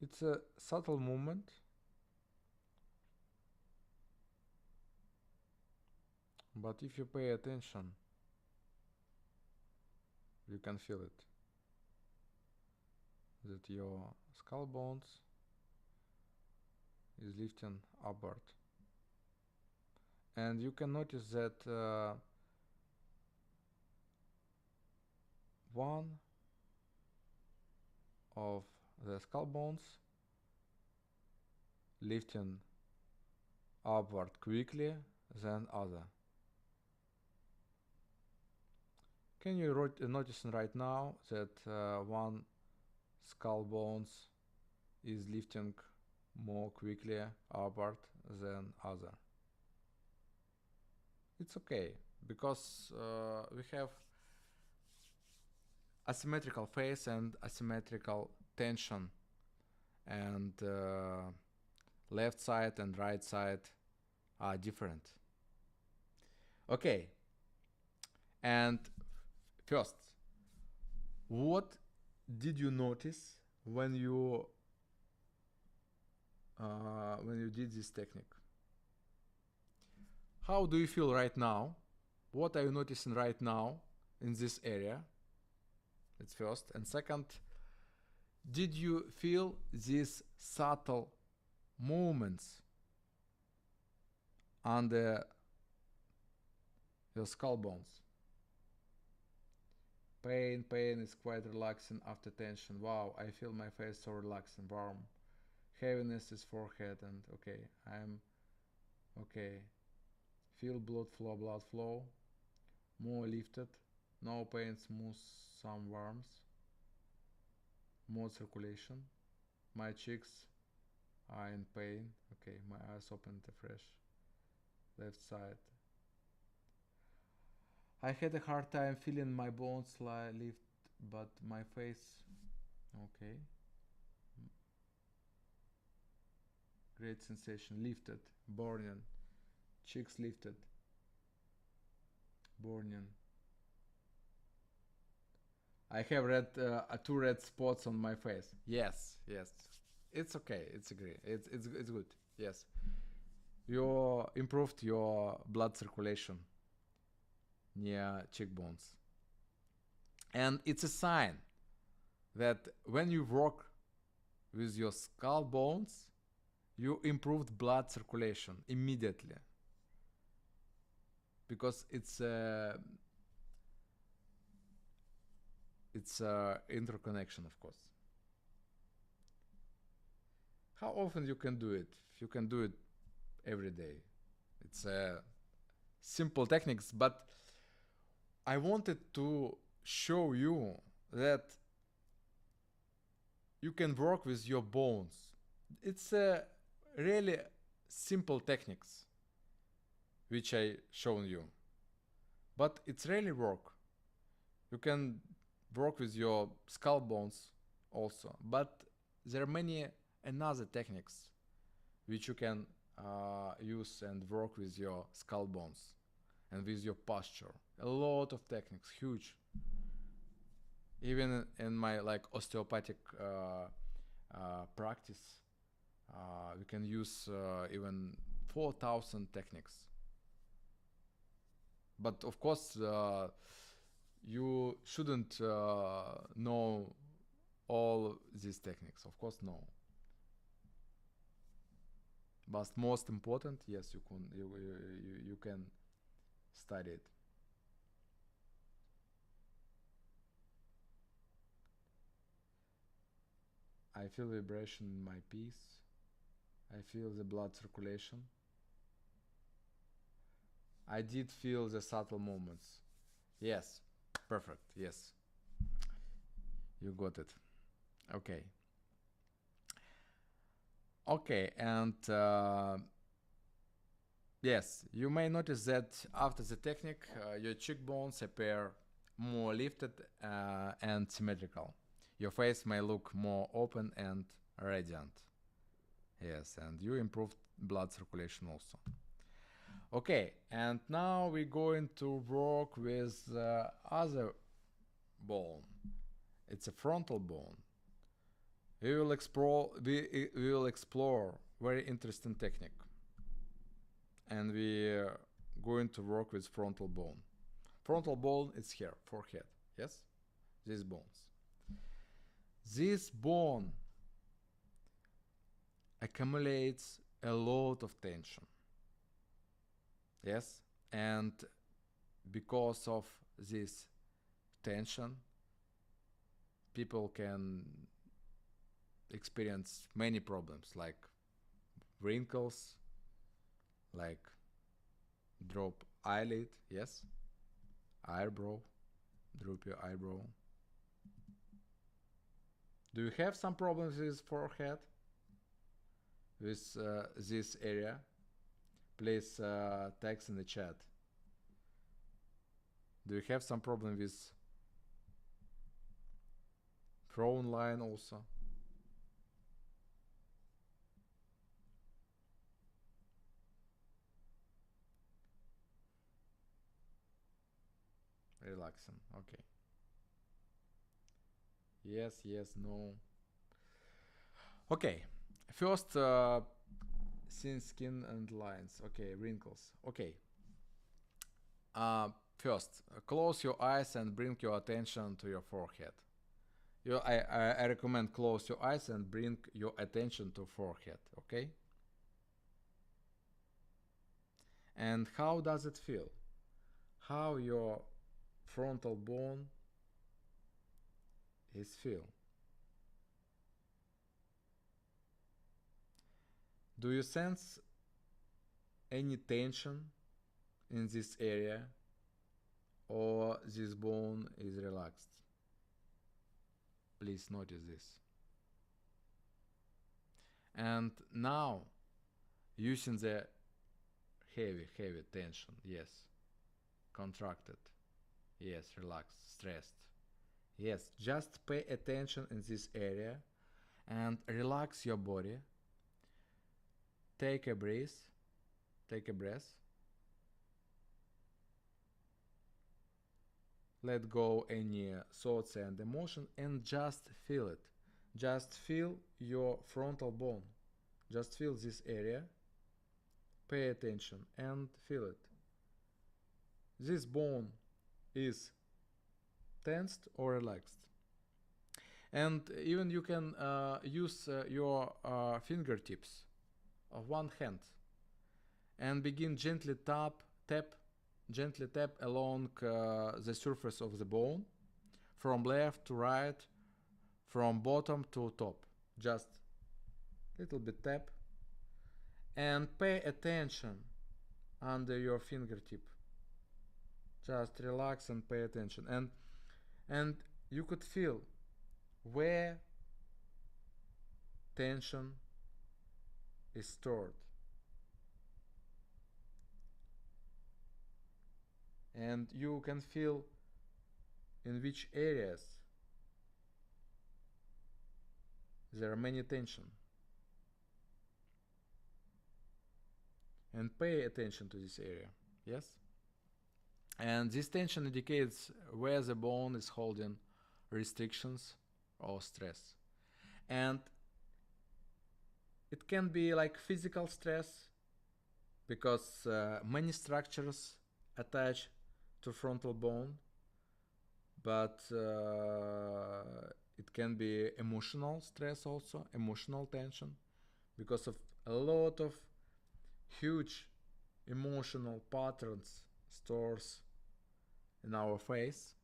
It's a subtle movement, but if you pay attention, you can feel it. That your skull bones is lifting upward. And you can notice that one of the skull bones, lifting upward quickly, then other. Can you notice right now that one skull bones is lifting more quickly upward than other? It's okay, because we have asymmetrical face and asymmetrical tension, and left side and right side are different. Okay, and first, what did you notice when you did this technique? How do you feel right now? What are you noticing right now in this area? That's first. And second, did you feel these subtle movements under your skull bones? Pain is quite relaxing after tension. Wow, I feel my face so relaxed and warm. Heaviness is forehead, and okay, I'm okay. Feel blood flow, more lifted, no pain, smooth, some warmth, more circulation. My cheeks are in pain. Okay, my eyes open afresh. Left side. I had a hard time feeling my bones lift, but my face, okay. Great sensation, lifted, burning, cheeks lifted, burning. I have two red spots on my face. Yes, it's okay. It's great. It's good. Yes, you improved your blood circulation near cheekbones, and it's a sign that when you work with your skull bones, you improved blood circulation immediately, because it's interconnection, of course. How often you can do it? You can do it every day. It's simple techniques, but I wanted to show you that you can work with your bones. It's really simple techniques which I shown you, but it's really work. You can work with your skull bones also, but there are many another techniques which you can use and work with your skull bones and with your posture. A lot of techniques, huge. Even in my like osteopathic practice, we can use even 4,000 techniques. But of course, you shouldn't know all these techniques. Of course, no. But most important, yes, you can study it. I feel vibration in my piece. I feel the blood circulation. I did feel the subtle movements. Yes, perfect. Yes, you got it. Okay. Okay, and yes, you may notice that after the technique, your cheekbones appear more lifted and symmetrical. Your face may look more open and radiant. Yes, and you improved blood circulation also. Okay, and now we're going to work with the other bone. It's a frontal bone. We will explore very interesting technique, and we're going to work with frontal bone. Frontal bone is here, forehead. Yes, these bones. This bone accumulates a lot of tension. Yes, and because of this tension, people can experience many problems like wrinkles, like drop eyelid, yes, eyebrow, droop your eyebrow. Do you have some problems with forehead, with this area? Please text in the chat. Do you have some problem with frown line also? Relaxing, okay. Yes, yes, no. Okay, first thin skin and lines. Okay, wrinkles. Okay. First, close your eyes and bring your attention to your forehead. I recommend close your eyes and bring your attention to forehead, okay? And how does it feel? How your frontal bone is feel? Do you sense any tension in this area, or this bone is relaxed? Please notice this. And now, using the heavy tension, yes, contracted, yes, relaxed, stressed, yes, just pay attention in this area and relax your body. Take a breath. Let go any thoughts and emotion and just feel it. Just feel your frontal bone. Just feel this area. Pay attention and feel it. This bone is tensed or relaxed. And even you can use your fingertips of one hand and begin gently tap along the surface of the bone from left to right, from bottom to top. Just little bit tap and pay attention under your fingertip. Just relax and pay attention, and you could feel where tension is stored. And you can feel in which areas there are many tension. And pay attention to this area, yes? And this tension indicates where the bone is holding restrictions or stress. And it can be like physical stress, because many structures attach to frontal bone, but it can be emotional stress also, emotional tension, because of a lot of huge emotional patterns stores in our face,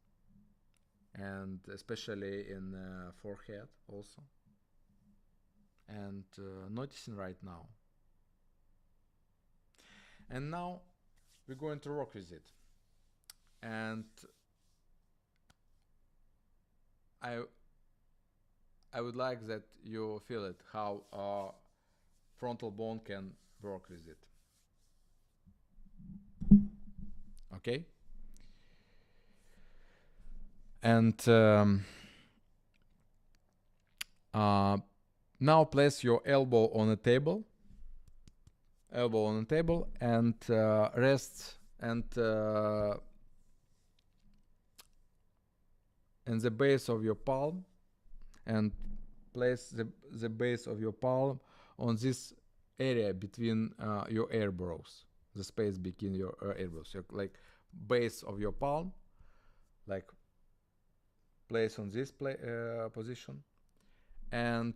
and especially in forehead also, and noticing right now. And now we're going to work with it, and I would like that you feel it, how our frontal bone can work with it. Okay? And now place your elbow on a table. And rest and in the base of your palm, and place the base of your palm on this area between your eyebrows, the space between your eyebrows, like base of your palm, like place on this position, and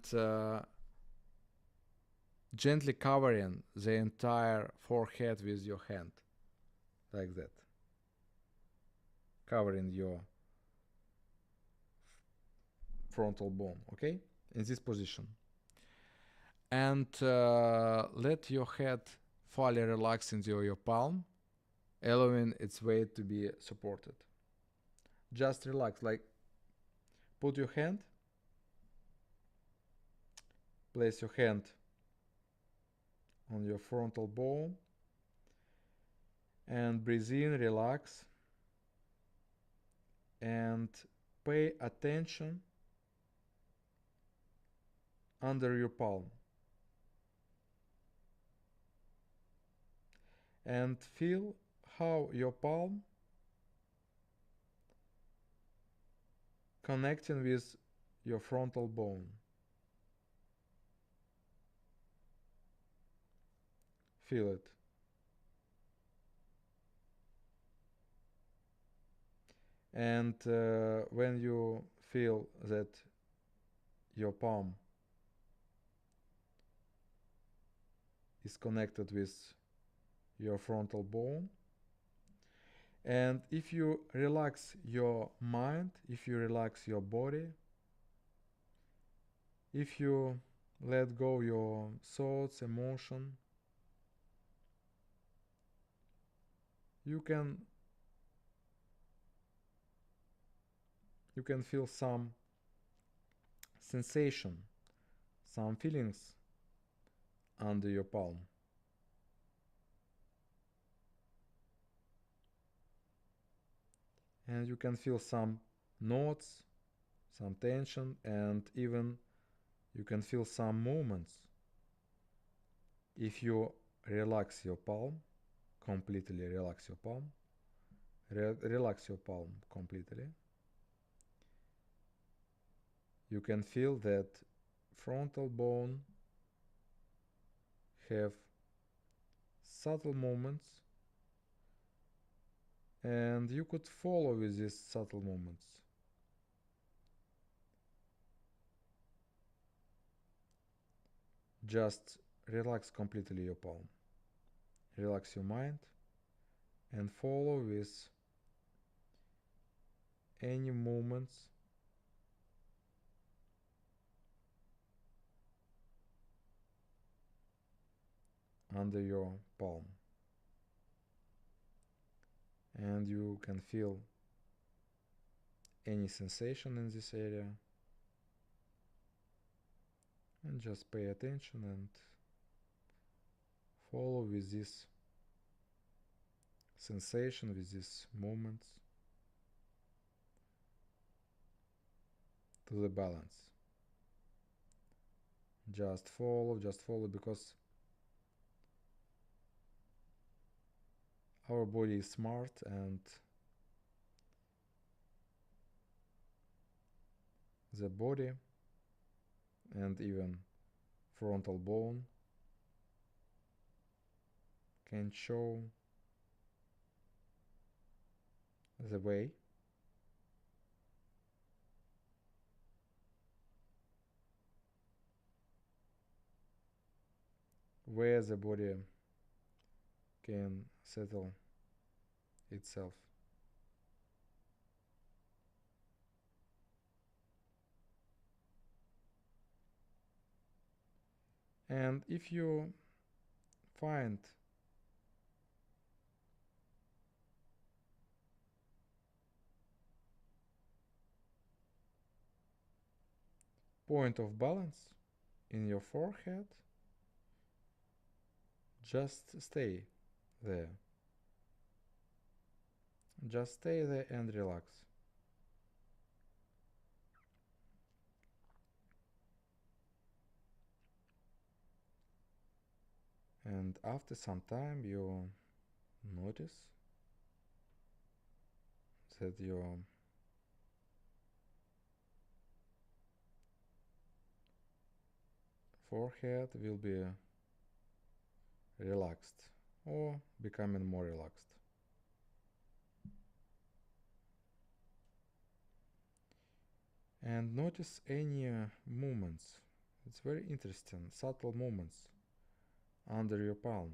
gently covering the entire forehead with your hand, like that, covering your frontal bone, okay, in this position. And let your head fully relax into your palm, allowing its weight to be supported. Just relax, like put your hand, place your hand on your frontal bone and breathe in, relax, and pay attention under your palm. And feel how your palm connecting with your frontal bone. Feel it. And when you feel that your palm is connected with your frontal bone, and if you relax your mind, if you relax your body, if you let go your thoughts, emotion, you can feel some sensation, some feelings under your palm. And you can feel some knots, some tension, and even you can feel some movements. If you relax your palm, completely relax your palm, relax your palm completely, you can feel that frontal bone have subtle movements, and you could follow with these subtle movements. Just relax completely your palm. Relax your mind and follow with any movements under your palm. And you can feel any sensation in this area. And just pay attention and follow with this sensation, with these movements to the balance. Just follow, because our body is smart, and the body and even frontal bone can show the way where the body can settle itself. And if you find point of balance in your forehead, just stay there. Just stay there and relax. And after some time you notice that your forehead will be relaxed or becoming more relaxed. And notice any movements. It's very interesting, subtle movements under your palm.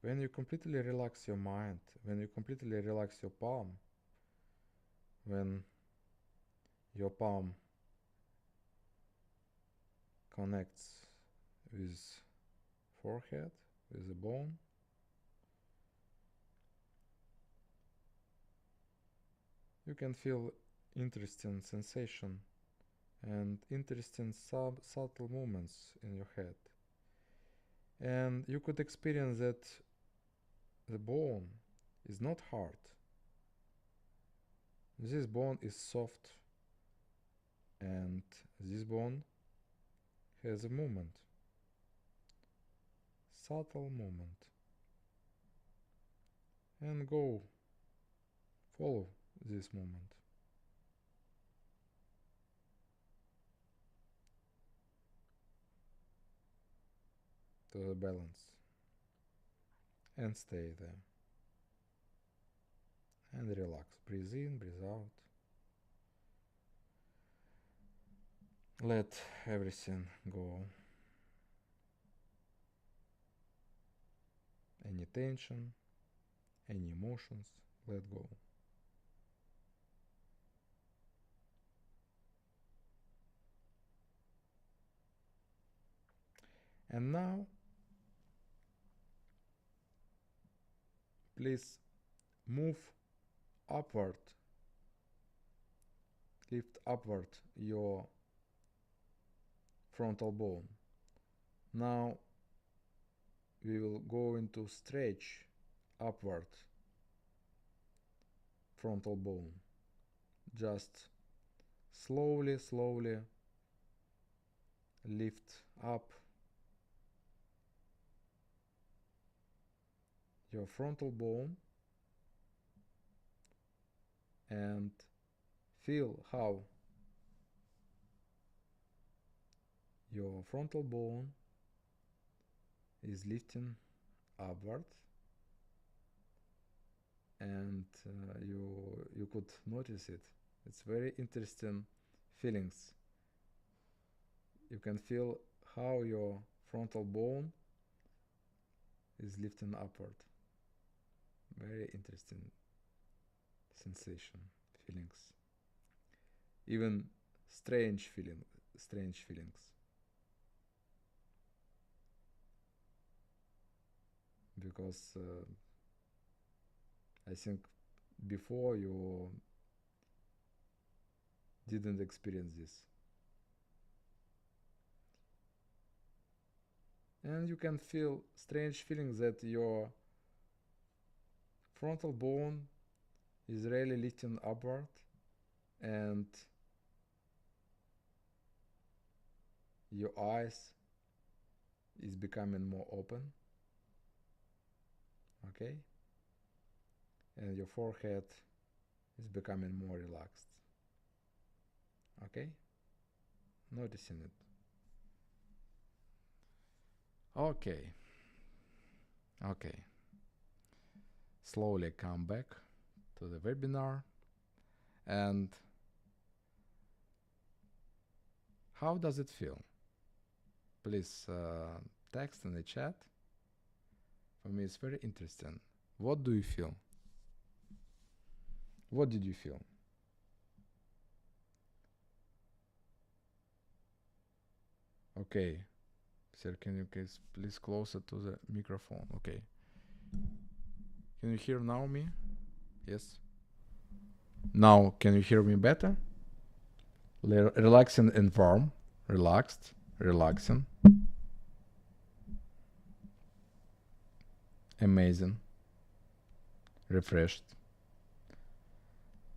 When you completely relax your mind, when you completely relax your palm, when your palm connects with forehead, with the bone. You can feel interesting sensation and interesting subtle movements in your head. And you could experience that the bone is not hard. This bone is soft, and this bone has a movement, subtle movement. And go follow this movement. To the balance. And stay there. And relax. Breathe in, breathe out. Let everything go. Any tension, any emotions, let go. And now, please move upward, lift upward your frontal bone. Now we will go into stretch upward frontal bone. Just slowly lift up your frontal bone and feel how your frontal bone is lifting upward, and you could notice it. It's very interesting feelings. You can feel how your frontal bone is lifting upward. Very interesting sensation, feelings. Even strange feelings. Because I think before you didn't experience this. And you can feel strange feelings that your frontal bone is really lifting upward, and your eyes is becoming more open. Okay? And your forehead is becoming more relaxed. Okay? Noticing it. Okay. Slowly come back to the webinar. And how does it feel? Please text in the chat. For me, it's very interesting. What do you feel? What did you feel? Okay. Sir, can you please closer to the microphone? Okay. Can you hear now me? Yes. Now, can you hear me better? Relaxing and warm. Relaxed. Relaxing. Amazing. Refreshed.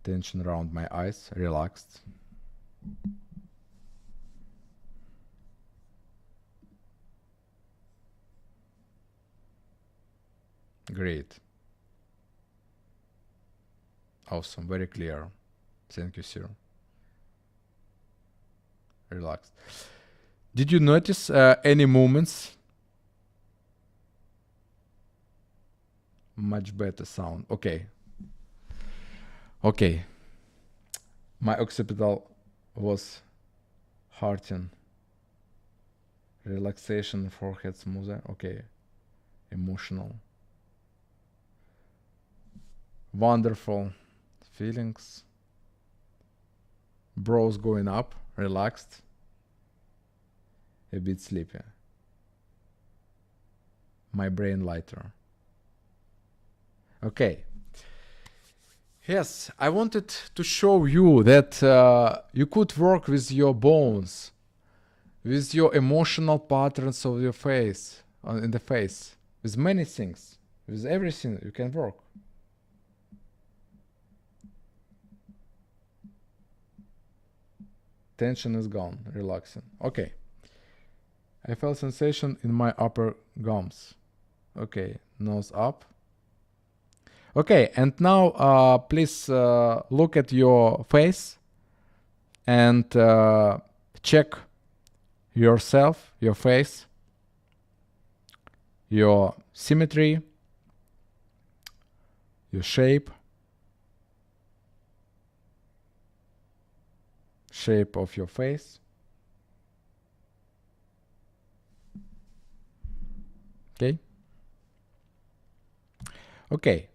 Tension around my eyes. Relaxed. Great. Awesome. Very clear. Thank you, sir. Relaxed. Did you notice any movements? Much better sound. Okay. My occipital was heartening. Relaxation, forehead smoother. Okay. Emotional. Wonderful feelings. Brows going up. Relaxed. A bit sleepy. my brain lighter. Okay. Yes, I wanted to show you that you could work with your bones, with your emotional patterns of your face, in the face, with many things, with everything you can work. Tension is gone, relaxing. Okay. I felt sensation in my upper gums. Okay, nose up. Okay, and now please look at your face and check yourself, your face, your symmetry, your shape of your face. Okay. Okay.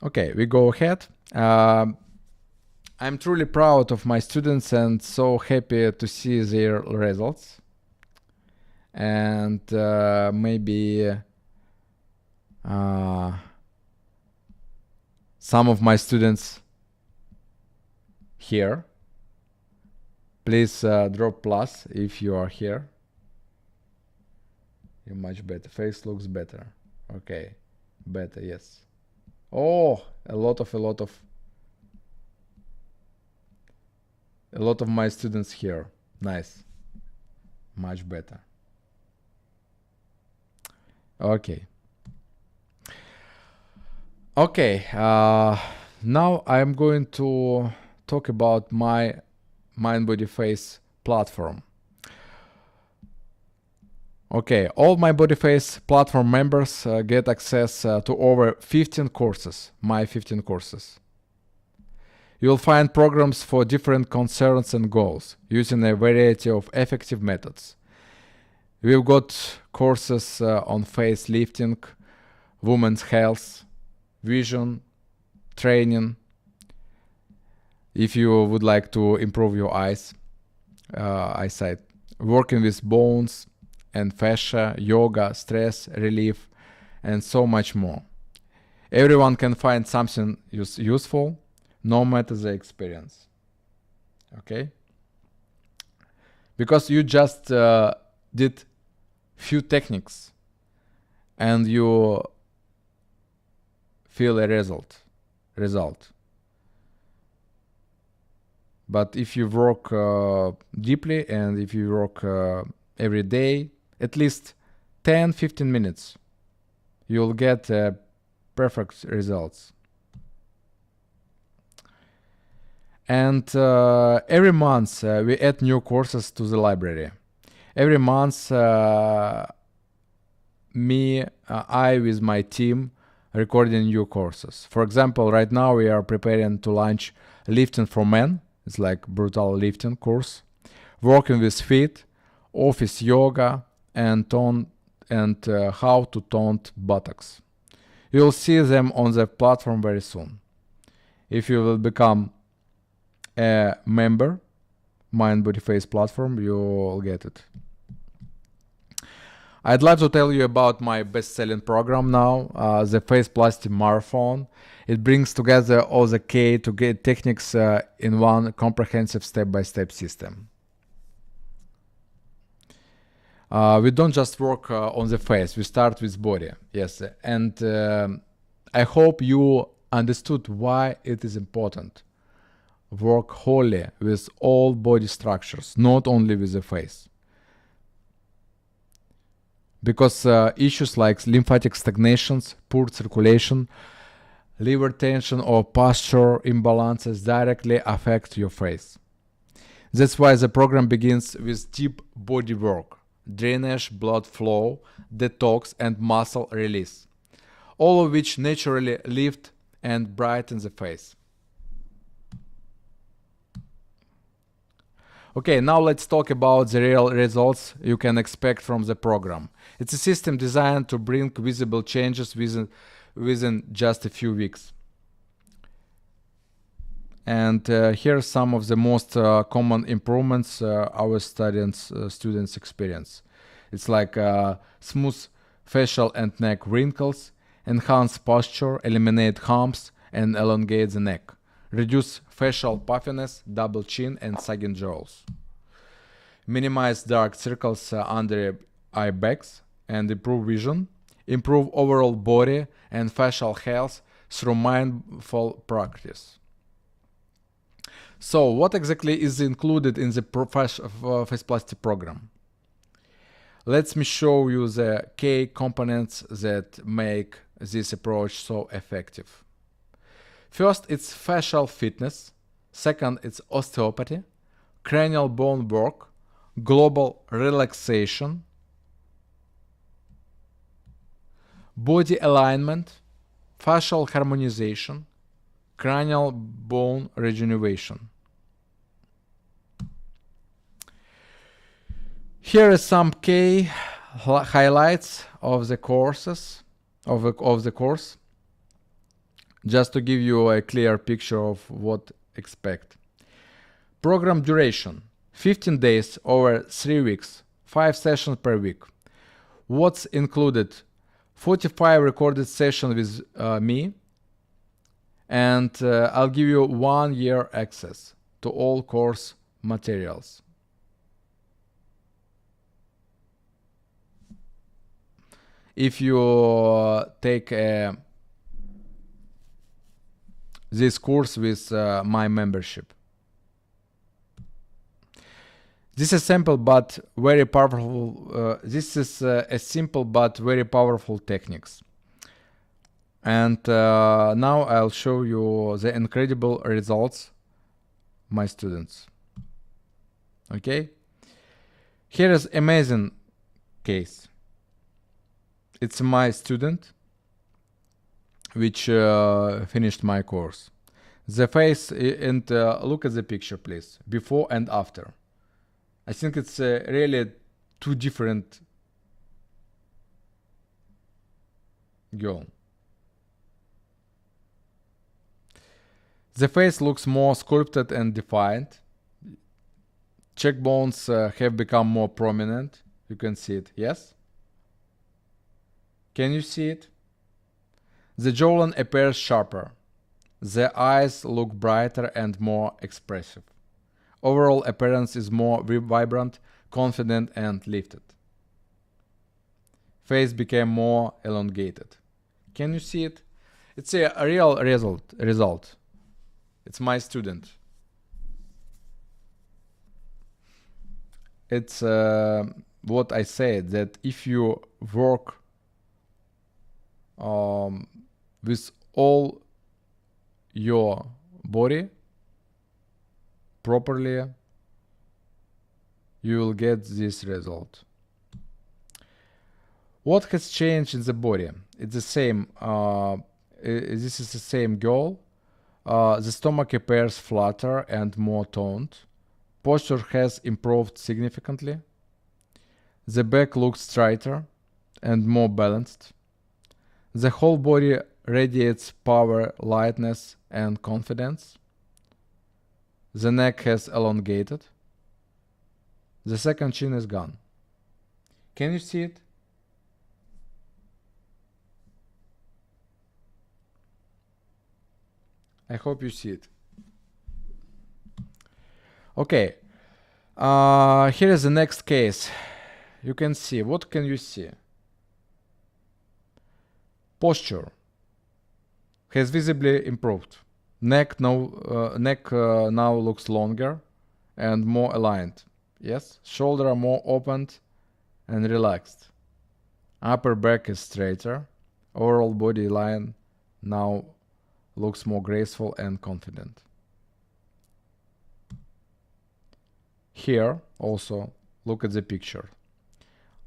Okay, we go ahead. I'm truly proud of my students and so happy to see their results. And maybe some of my students here. Please drop plus if you are here. You're much better. Face looks better. Okay, better, yes. Oh, a lot of my students here. Nice. Much better. Okay. Okay, now I'm going to talk about my Mind Body Face platform. Okay, all my Body Face platform members get access to over 15 courses, my 15 courses. You'll find programs for different concerns and goals using a variety of effective methods. We've got courses on face lifting, women's health, vision, training. If you would like to improve your eyesight, working with bones and fascia, yoga, stress relief, and so much more. Everyone can find something useful, no matter the experience. Okay? Because you just did few techniques and you feel a result. But if you work deeply and if you work every day, at least 10-15 minutes, you'll get perfect results. And every month we add new courses to the library. Every month I with my team recording new courses. For example, right now we are preparing to launch lifting for men. It's like brutal lifting course, working with feet, office yoga, and how to tone buttocks. You'll see them on the platform very soon. If you will become a member, Mind Body Face platform, you'll get it. I'd like to tell you about my best-selling program now, the Faceplasty Marathon. It brings together all the key to get techniques in one comprehensive step-by-step system. We don't just work on the face, we start with body, yes. And I hope you understood why it is important. Work wholly with all body structures, not only with the face. Because issues like lymphatic stagnations, poor circulation, liver tension or posture imbalances directly affect your face. That's why the program begins with deep body work, drainage, blood flow, detox and muscle release, all of which naturally lift and brighten the face. Okay, now let's talk about the real results you can expect from the program. It's a system designed to bring visible changes within just a few weeks. And here are some of the most common improvements our students experience. It's like smooth facial and neck wrinkles, enhance posture, eliminate humps, and elongate the neck. Reduce facial puffiness, double chin, and sagging jaws. Minimize dark circles under eye bags and improve vision. Improve overall body and facial health through mindful practice. So, what exactly is included in the Faceplasty program? Let me show you the key components that make this approach so effective. First, it's facial fitness. Second, it's osteopathy, cranial bone work, global relaxation, body alignment, fascial harmonization, cranial bone rejuvenation. Here are some key highlights of the courses of the course, just to give you a clear picture of what expect. Program duration: 15 days over 3 weeks, 5 sessions per week. What's included? 45 recorded sessions with me, and I'll give you 1 year access to all course materials. If you take this course with my membership. This is simple but very powerful. This is a simple but very powerful techniques. And now I'll show you the incredible results, my students. Okay, here is amazing case. It's my student which finished my course. The face, and look at the picture, please, before and after. I think it's really two different girl. The face looks more sculpted and defined. Cheekbones have become more prominent. You can see it, yes? Can you see it? The jawline appears sharper. The eyes look brighter and more expressive. Overall appearance is more vibrant, confident, and lifted. Face became more elongated. Can you see it? It's a real result. It's my student. It's what I said, that if you work with all your body properly, you will get this result. What has changed in the body? It's the same. This is the same girl. The stomach appears flatter and more toned. Posture has improved significantly. The back looks straighter and more balanced. The whole body radiates power, lightness, and confidence. The neck has elongated. The second chin is gone. Can you see it? I hope you see it. Okay. Here is the next case. You can see. What can you see? Posture has visibly improved. Neck now looks longer and more aligned. Yes, shoulders are more opened and relaxed. Upper back is straighter. Overall body line now looks more graceful and confident. Here also look at the picture.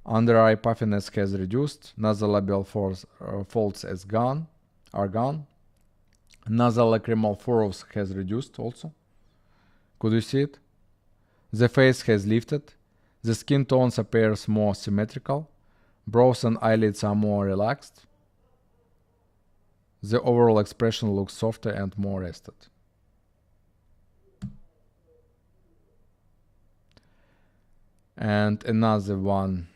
Under eye puffiness has reduced. Nasolabial folds are gone. Nasolacrimal furrows has reduced also. Could you see it? The face has lifted. The skin tones appears more symmetrical. Brows and eyelids are more relaxed. The overall expression looks softer and more rested. And another one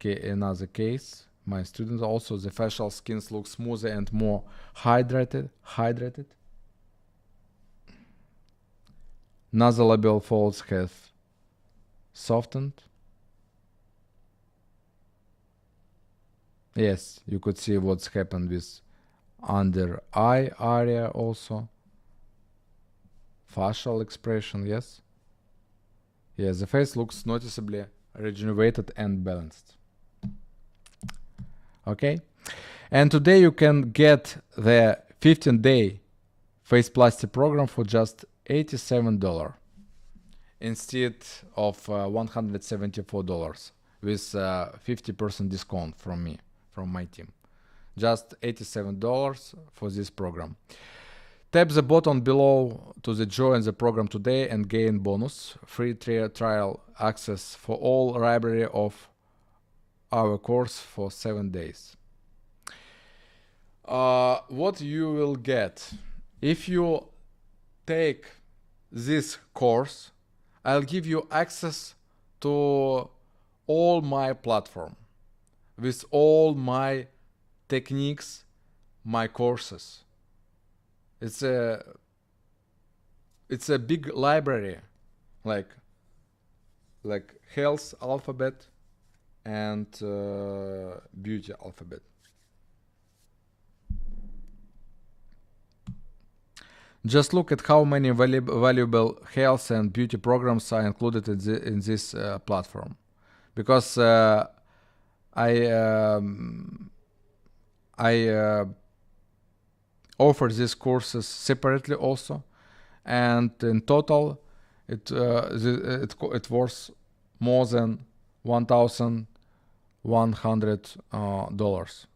another case. My students also, the facial skins look smoother and more hydrated. Nasolabial folds have softened. Yes, you could see what's happened with under eye area also. Facial expression, yes. Yes, the face looks noticeably rejuvenated and balanced. Okay, and today you can get the 15-day Faceplasty program for just $87 instead of $174 with 50% discount from me, from my team. Just $87 for this program. Tap the button below to join the program today and gain bonus free trial access for all library of our course for 7 days. What you will get if you take this course, I'll give you access to all my platform with all my techniques, my courses. It's a big library, like health alphabet and beauty alphabet. Just look at how many valuable health and beauty programs are included in this platform, because I offer these courses separately also, and in total it worth more than $1,100.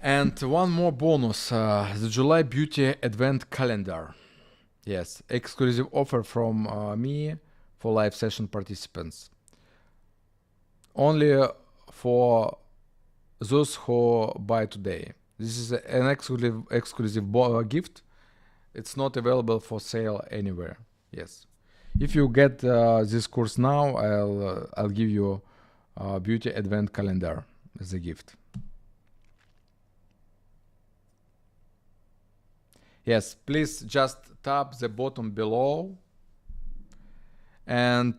And one more bonus, the July Beauty Advent Calendar. Yes, exclusive offer from me for live session participants. Only for those who buy today. This is an exclusive gift. It's not available for sale anywhere. Yes. If you get this course now, I'll give you a Beauty Advent Calendar as a gift. Yes, please just tap the button below, and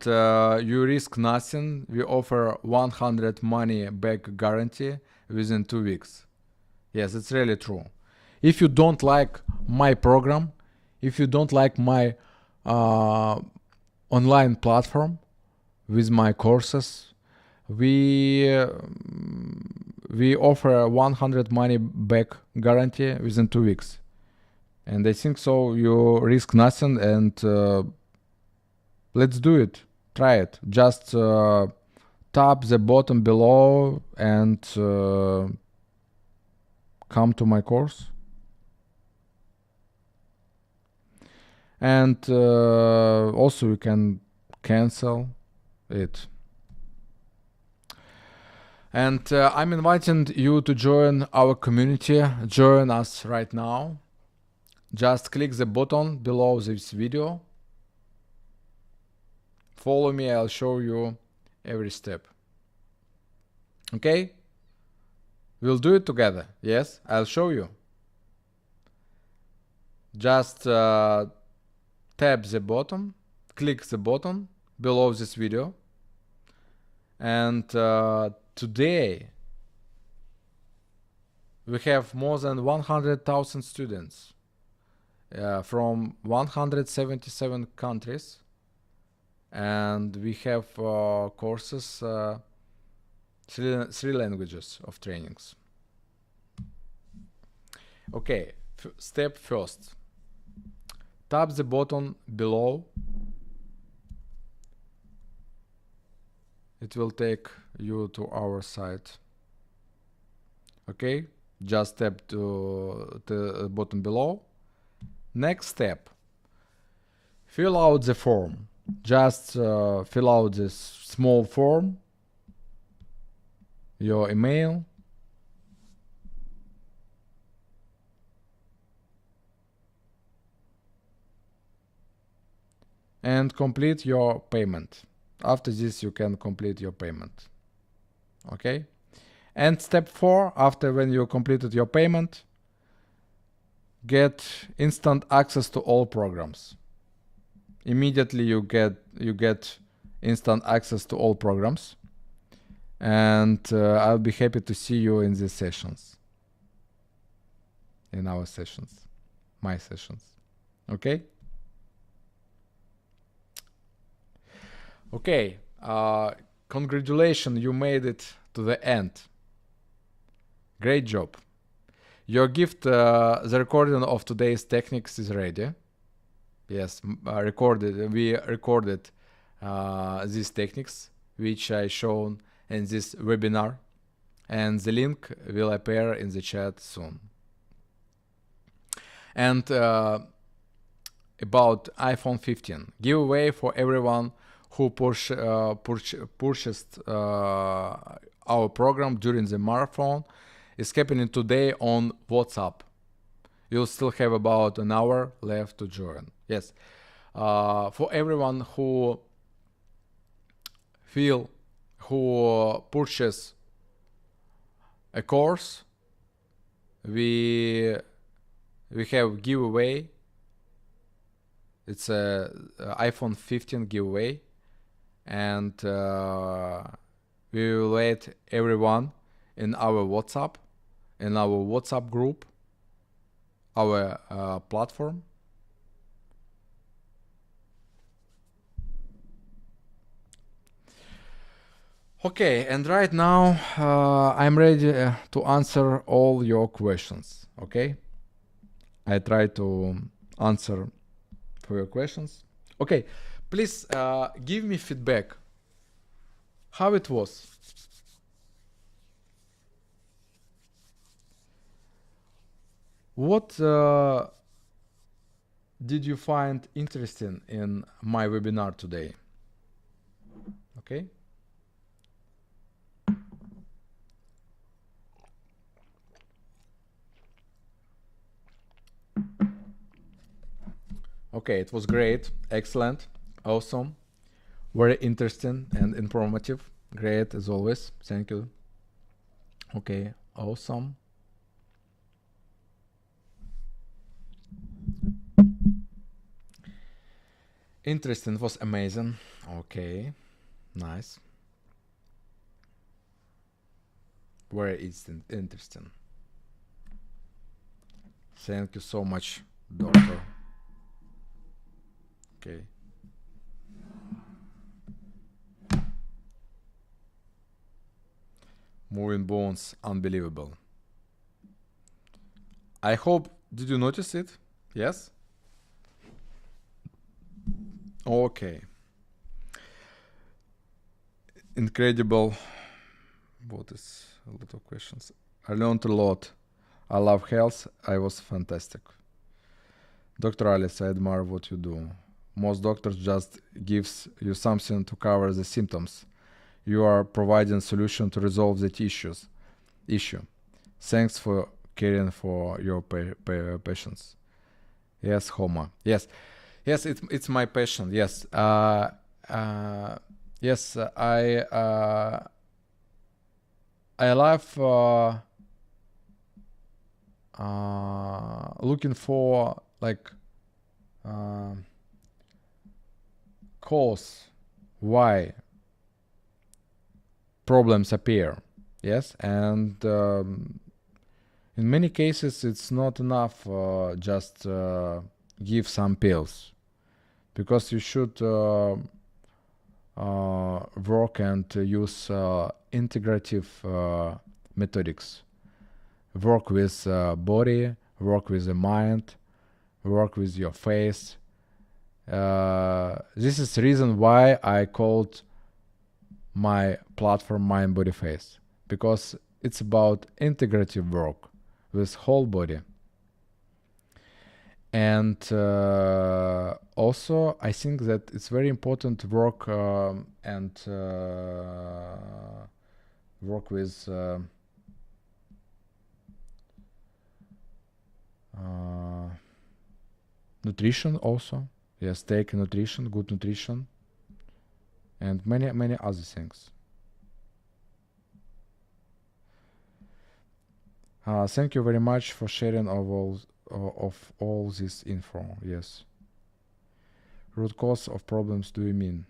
you risk nothing. We offer 100 money back guarantee within 2 weeks. Yes, it's really true. If you don't like my program, if you don't like my online platform with my courses, we offer 100 money back guarantee within 2 weeks. And I think so you risk nothing, and let's do it. Try it. Just tap the button below and come to my course. And also you can cancel it. And I'm inviting you to join our community. Join us right now. Just click the button below this video. Follow me, I'll show you every step. Okay? We'll do it together. Yes, I'll show you. Just tap the button, click the button below this video. And today we have more than 100,000 students from 177 countries, and we have courses, 3 languages of trainings. Okay, step first. Tap the button below. It will take you to our site. Okay, just tap to the button below. Next step, fill out the form. Just fill out this small form your email, and complete your payment. After this, you can complete your payment. Okay? And step 4, after when you completed your payment, get instant access to all programs. Immediately you get instant access to all programs. And I'll be happy to see you in these sessions. In our sessions. My sessions. Okay? Okay. Congratulations, you made it to the end. Great job. Your gift, the recording of today's techniques is ready. Yes, we recorded these techniques, which I shown in this webinar, and the link will appear in the chat soon. And about iPhone 15 giveaway for everyone who purchased our program during the marathon is happening today on WhatsApp. You'll still have about an hour left to join. Yes. For everyone who purchase a course, we have giveaway. It's a iPhone 15 giveaway, and we will let everyone in our WhatsApp group, our platform. Okay, and right now I'm ready to answer all your questions. Okay, I try to answer for your questions. Okay, please give me feedback. How it was? What did you find interesting in my webinar today? Okay. Okay, it was great, excellent, awesome, very interesting and informative. Great as always. Thank you. Okay, awesome. Interesting, was amazing. Okay, nice. Very interesting. Thank you so much, doctor. Okay. Moving bones, unbelievable. I hope, did you notice it? Yes? Okay. Incredible. What is a lot of questions? I learned a lot. I love health. I was fantastic. Dr. Alice, I admire what you do. Most doctors just gives you something to cover the symptoms. You are providing solution to resolve the issue. Thanks for caring for your patients. Yes, Homa. Yes, it's my passion. Yes, yes. I love looking for like cause why problems appear. Yes, and in many cases it's not enough just give some pills, because you should work and use integrative methodics. Work with body, work with the mind, work with your face. This is the reason why I called my platform Mind Body Face, because it's about integrative work with whole body. And also I think that it's very important to work and work with nutrition also. Yes, take nutrition, good nutrition, and many other things. Thank you very much for sharing of all this info. Yes. Root cause of problems do you mean?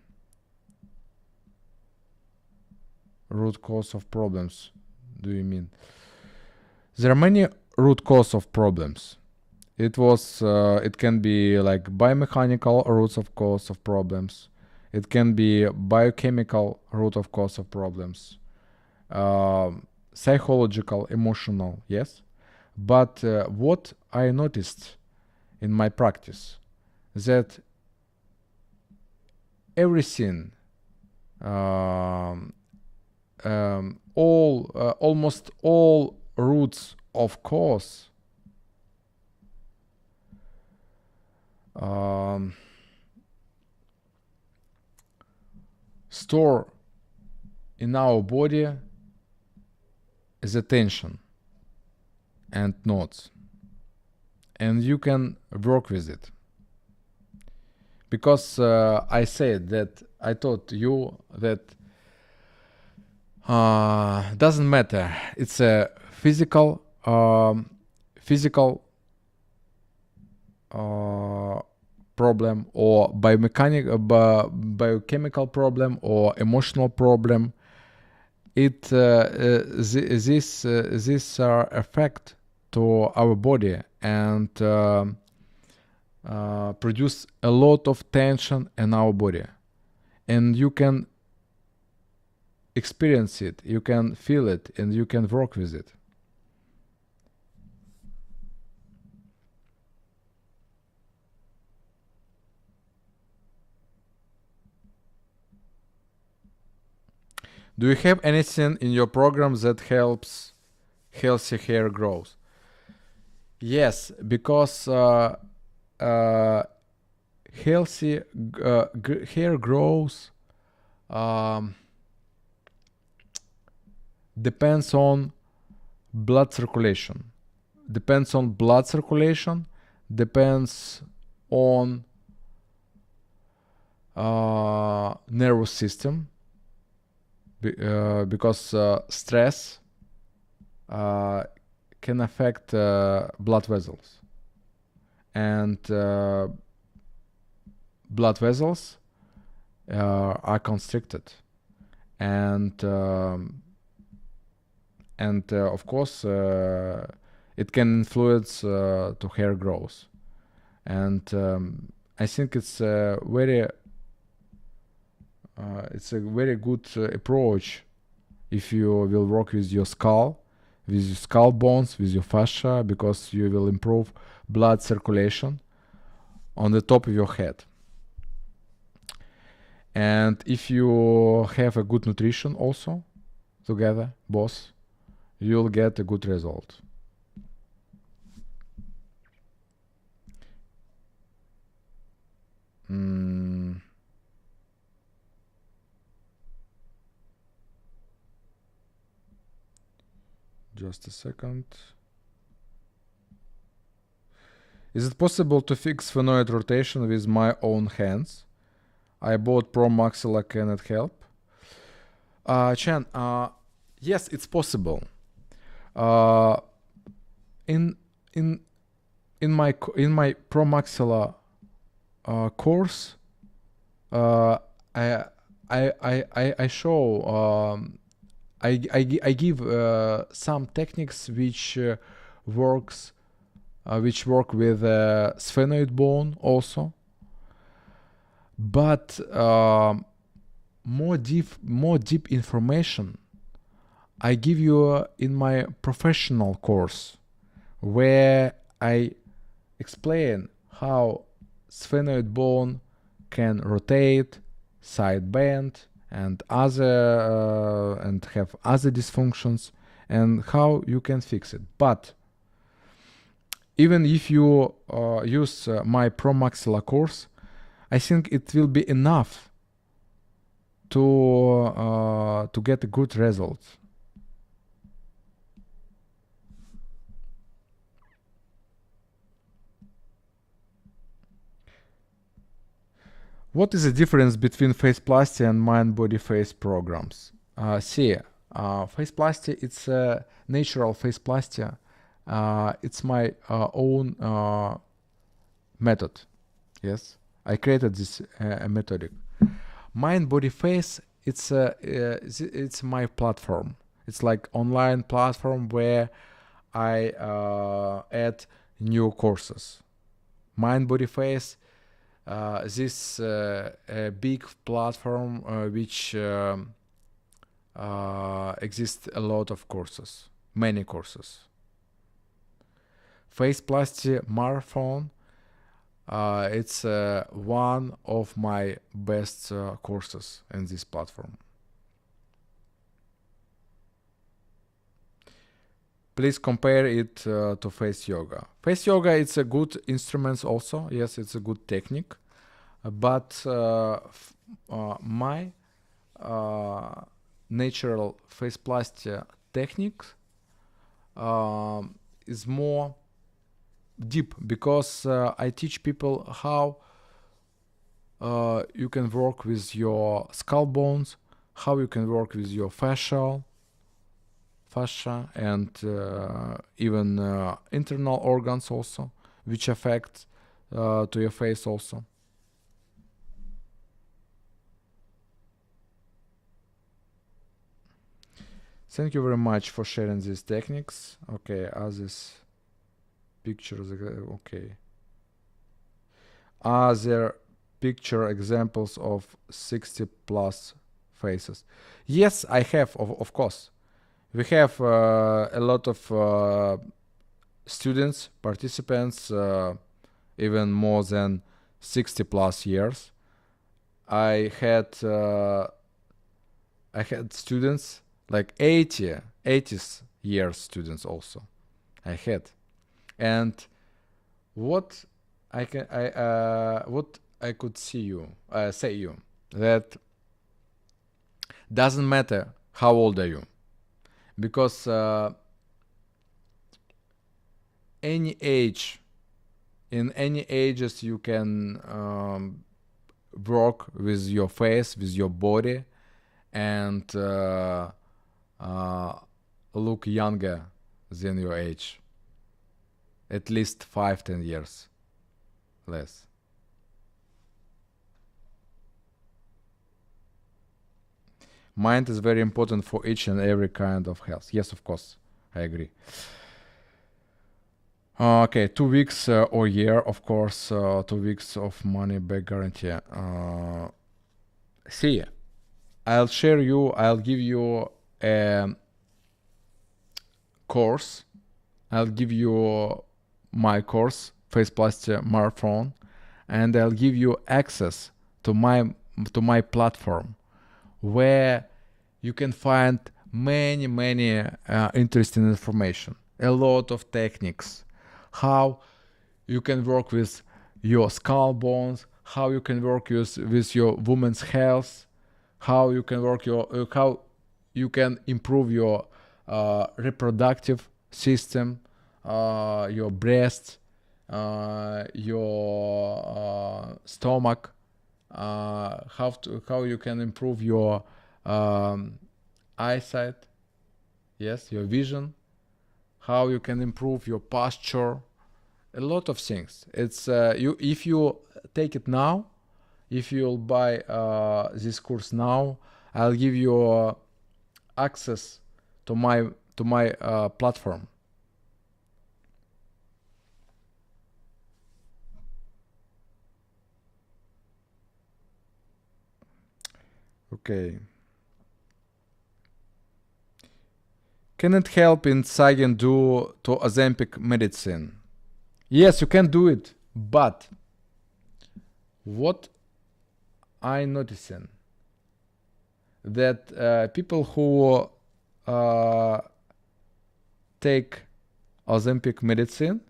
Root cause of problems do you mean? There are many root cause of problems. It can be like biomechanical roots of cause of problems. It can be biochemical root of cause of problems. Psychological, emotional, yes. But what I noticed in my practice, that everything, almost all roots of cause store in our body the tension and knots, and you can work with it. Because I said that I taught you that doesn't matter. It's a physical problem, or biochemical problem, or emotional problem. This affect to our body and produce a lot of tension in our body, and you can experience it, you can feel it, and you can work with it. Do you have anything in your program that helps healthy hair growth? Yes, because healthy hair growth depends on blood circulation. Depends on blood circulation, depends on nervous system, because stress can affect blood vessels, and blood vessels are constricted, and of course it can influence to hair growth. And I think it's a very good approach if you will work with your skull bones, with your fascia, because you will improve blood circulation on the top of your head. And if you have a good nutrition also together, both, you'll get a good result. Just a second. Is it possible to fix sphenoid rotation with my own hands? I bought Pro Maxilla, can it help? Chen, yes, it's possible. In my Pro Maxilla course, I show I give some techniques which work with sphenoid bone also, but more deep information I give you in my professional course, where I explain how sphenoid bone can rotate, side bend, and have other dysfunctions, and how you can fix it. But even if you use my Pro Maxilla course, I think it will be enough to get a good result. What is the difference between Faceplasty and mind-body face programs? Faceplasty, it's a natural Faceplasty. It's my own method. Yes, I created this methodic. Mind-body face, it's my platform. It's like online platform where I add new courses. Mind-body face, this a big platform which exists a lot of courses, many courses. Faceplasty Marathon, it's one of my best courses in this platform. Please compare it to face yoga. Face yoga, it's a good instrument also. Yes, it's a good technique. But my natural faceplasty technique is more deep, because I teach people how you can work with your skull bones, how you can work with your fascia, and even internal organs also, which affect to your face also. Thank you very much for sharing these techniques. Okay, others pictures. Okay, are there picture examples of 60 plus faces? Yes, I have, of course. We have a lot of students, participants, even more than 60 plus years. I had students like 80s years students also. I had, and what I could say you that doesn't matter how old are you, because any age, in any ages you can work with your face, with your body, and look younger than your age, at least 5-10 years less. Mind is very important for each and every kind of health. Yes, of course, I agree. Okay, 2 weeks or year, of course, 2 weeks of money back guarantee. See, I'll give you a course. I'll give you my course, Faceplasty Marathon, and I'll give you access to my platform, where you can find many interesting information, a lot of techniques, how you can work with your skull bones, how you can work with your woman's health, how you can work how you can improve your reproductive system, your breast, your stomach, how you can improve your eyesight, yes, your vision, how you can improve your posture, a lot of things. It's if you take it now, if you'll buy this course now, I'll give you access to my platform. Okay. Can it help in sagging due to Ozempic medicine? Yes, you can do it, but what I noticing that people who take Ozempic medicine,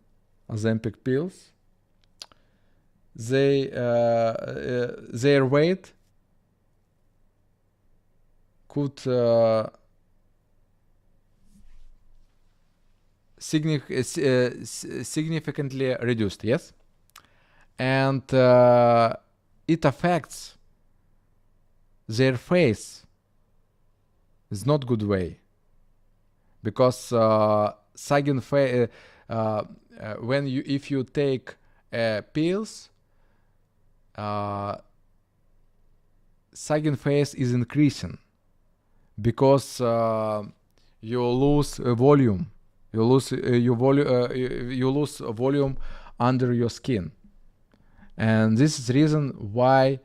Ozempic pills, their weight could significantly reduced, yes, and it affects their face. It's not good way, because sagging face, if you take pills, sagging face is increasing, because you lose volume. You lose you lose volume under your skin, and this is the reason why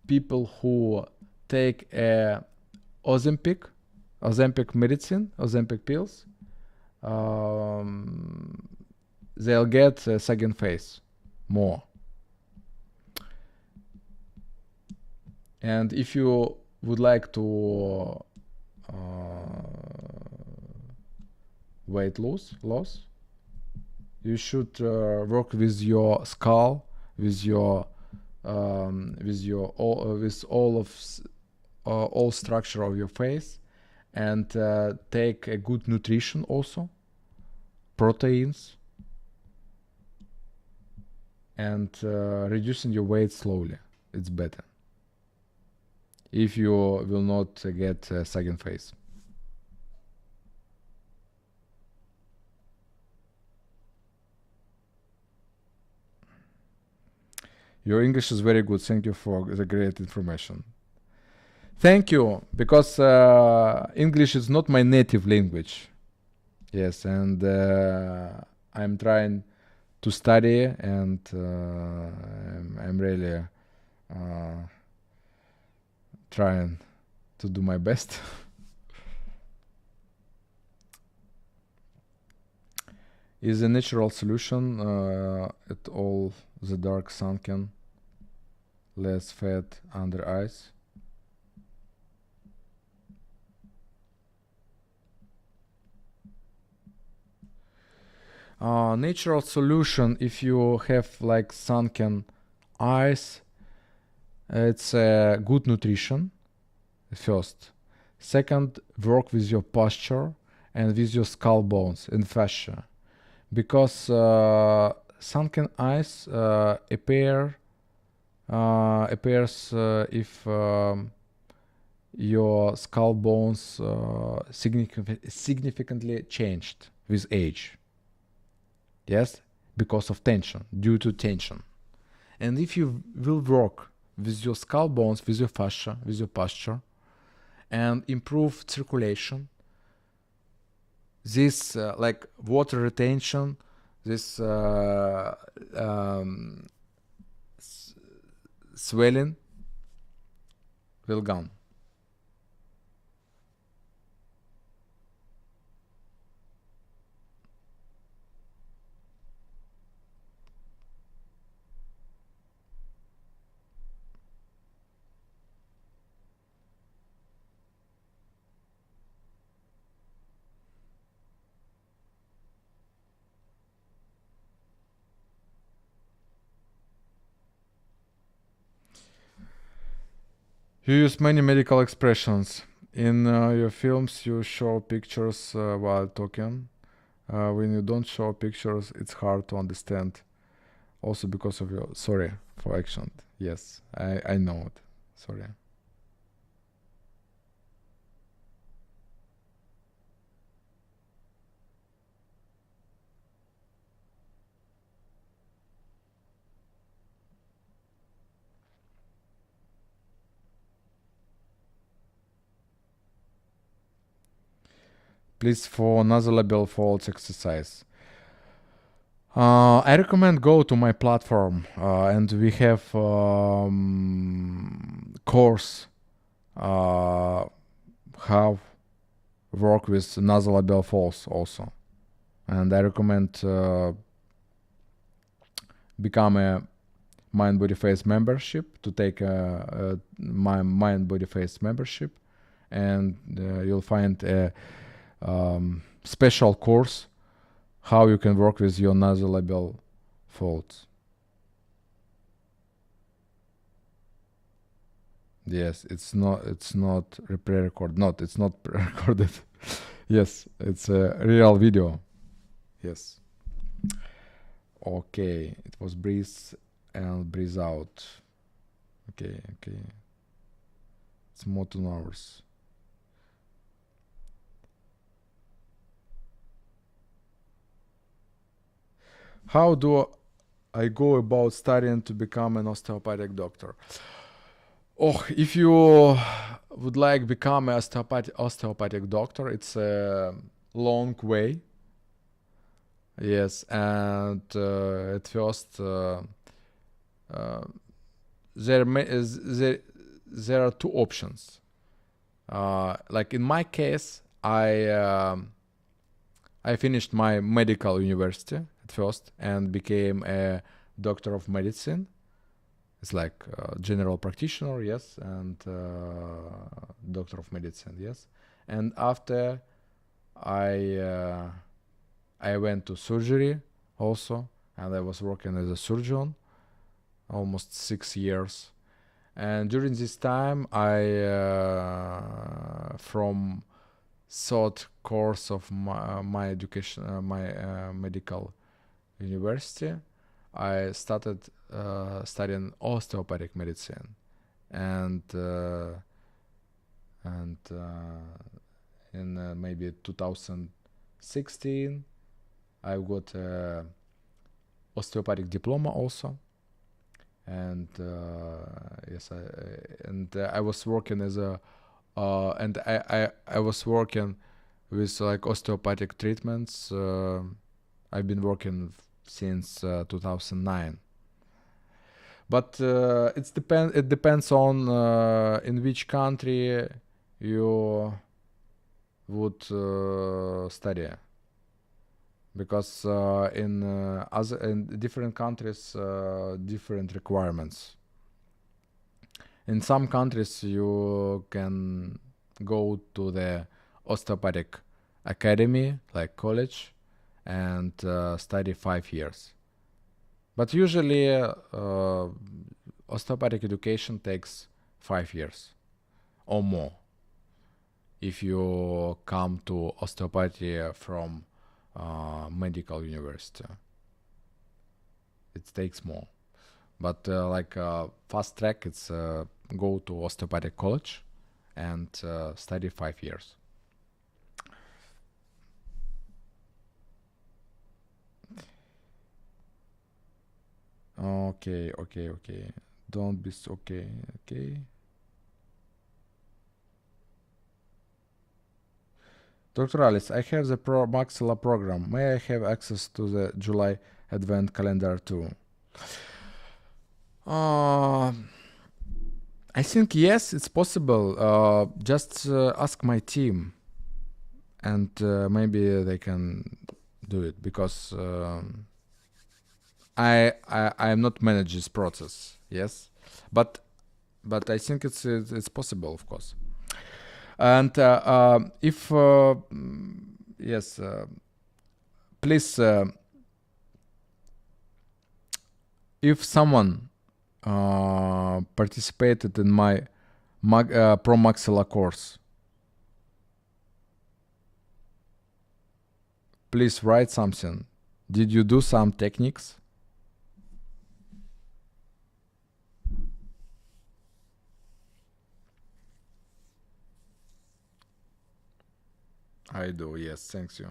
people who take Ozempic medicine, Ozempic pills, they'll get sagging face more. And if you would like to weight loss, you should work with your skull, with all structure of your face, and take a good nutrition also, proteins, and reducing your weight slowly. It's better if you will not get sagging face. Your English is very good. Thank you for the great information. Thank you, because English is not my native language. Yes, and I'm trying to study, and I'm really trying to do my best. Is a natural solution at all the dark sunken, less fat under eyes? Natural solution, if you have like sunken eyes, it's good nutrition first. Second, work with your posture and with your skull bones and fascia, because sunken eyes appears if your skull bones significantly changed with age. Yes, because of tension, due to tension. And if you will work with your skull bones, with your fascia, with your posture, and improve circulation, this like water retention, this swelling will gone. You use many medical expressions. In your films, you show pictures while talking. When you don't show pictures, it's hard to understand. Also because of your... Sorry for accent. Yes, I know it. Sorry. Please, for nasolabial folds exercise. I recommend go to my platform, and we have course how work with nasolabial folds also, and I recommend become a mind body face membership, to take my mind body face membership, and you'll find a special course how you can work with your nasolabial folds. Yes, it's not pre-recorded. Not, it's not pre-recorded. Yes, it's a real video. Yes. Okay, it was breathe and breathe out. Okay, okay. It's more 2 hours. How do I go about studying to become an osteopathic doctor? Oh, if you would like become an osteopathic doctor, it's a long way. Yes, and at first there are 2 options. Like in my case, I finished my medical university at first and became a doctor of medicine. It's like general practitioner, yes, and doctor of medicine, yes. And after I went to surgery also, and I was working as a surgeon almost 6 years. And during this time, from third course of my education, my medical university, I started studying osteopathic medicine, and in maybe 2016, I got osteopathic diploma also, and yes, I was working as a and I was working with like osteopathic treatments. I've been working since 2009. But it depends on in which country you would study, because in different countries different requirements. In some countries you can go to the osteopathic academy, like college, and study 5 years. But usually osteopathic education takes 5 years or more. If you come to osteopathy from medical university, it takes more. But like fast track, it's go to osteopathic college and study 5 years. Okay. Don't be okay. Dr. Alice, I have the Pro Maxilla program. May I have access to the July Advent calendar too? I think yes, it's possible. Just ask my team, and maybe they can do it, because I am not manage this process. Yes, but I think it's possible, of course. And if yes, please, if someone participated in my Pro Maxilla course, please write something. Did you do some techniques? I do, yes, thanks you.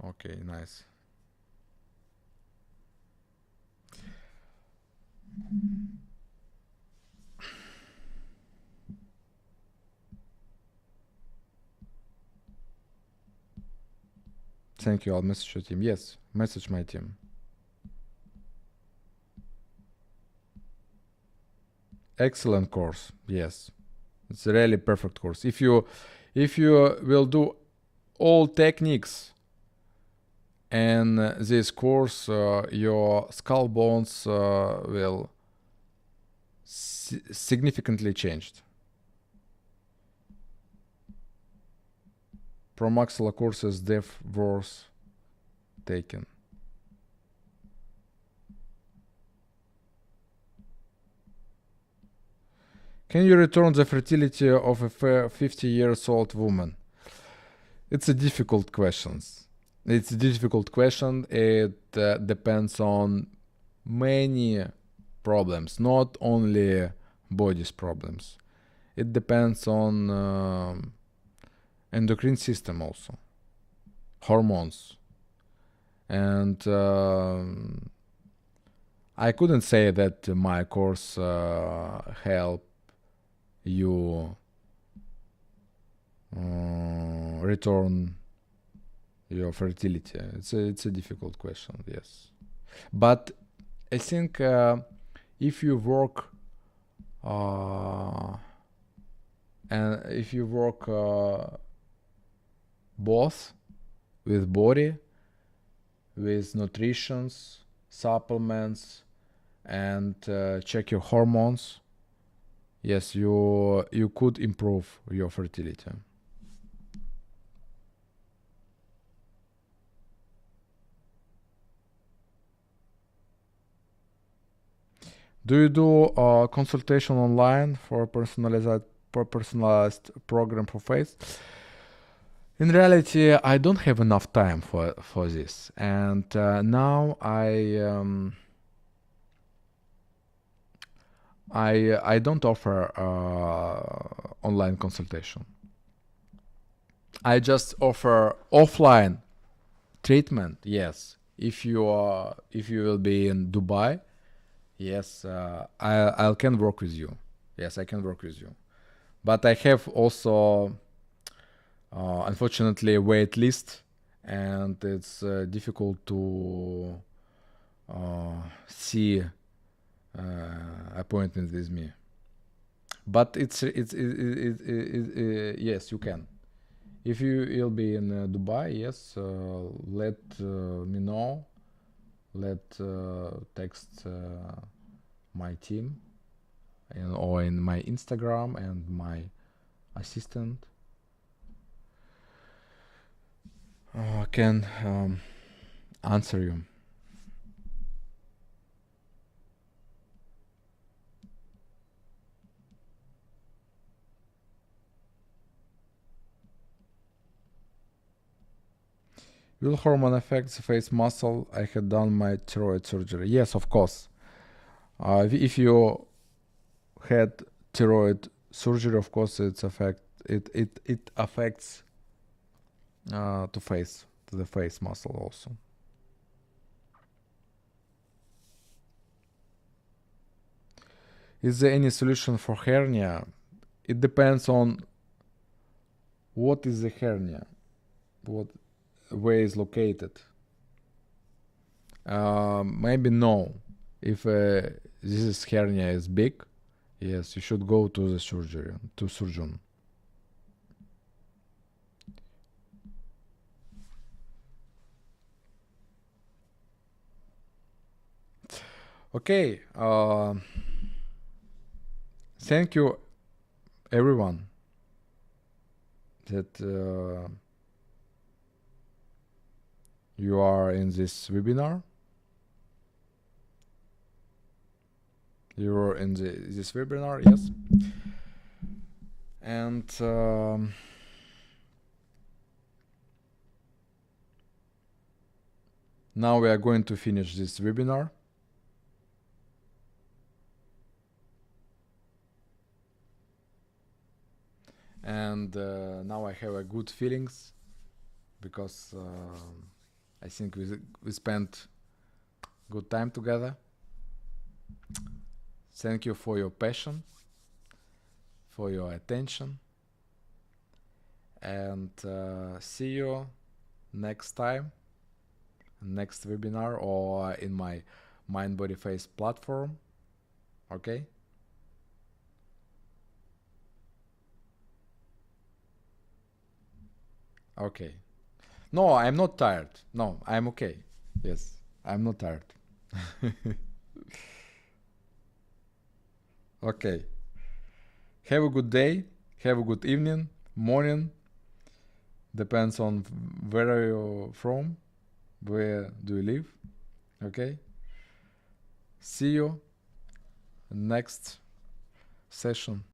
Okay, nice. Thank you, I'll message your team. Yes, message my team. Excellent course, yes. It's a really perfect course. If you will do all techniques in this course, your skull bones will significantly changed. Pro Maxilla courses dev worth taken. Can you return the fertility of a 50 years old woman? It's a difficult question. It's a difficult question. It depends on many problems, not only body's problems. It depends on endocrine system also, hormones. And I couldn't say that my course help you return your fertility. It's a difficult question, yes. But I think if you work and if you work both with body, with nutritions, supplements, and check your hormones, yes, you could improve your fertility. Do you do consultation online for personalized program for face? In reality, I don't have enough time for this, and now I don't offer online consultation. I just offer offline treatment. Yes, if you will be in Dubai, yes, I can work with you. Yes, I can work with you. But I have also, unfortunately, a wait list, and it's difficult to see appointment with me. But yes, you can. If you will be in Dubai, yes, let me know. Let text my team or in my Instagram and my assistant can answer you. Will hormone affect the face muscle? I had done my thyroid surgery. Yes, of course. If you had thyroid surgery, of course, it affects to the face muscle also. Is there any solution for hernia? It depends on what is the hernia, where is located. Maybe no. If this hernia is big, yes, you should go to the surgeon. Okay. Thank you, everyone, that you are in this webinar. You are in this webinar, yes. And now we are going to finish this webinar. And now I have a good feelings because I think we spent good time together. Thank you for your passion, for your attention, and see you next time, next webinar, or in my Mind Body Face platform. Okay? Okay. No, I'm not tired. No, I'm okay. Yes, I'm not tired. Okay. Have a good day. Have a good evening, morning. Depends on where are you from, where do you live. Okay. See you next session.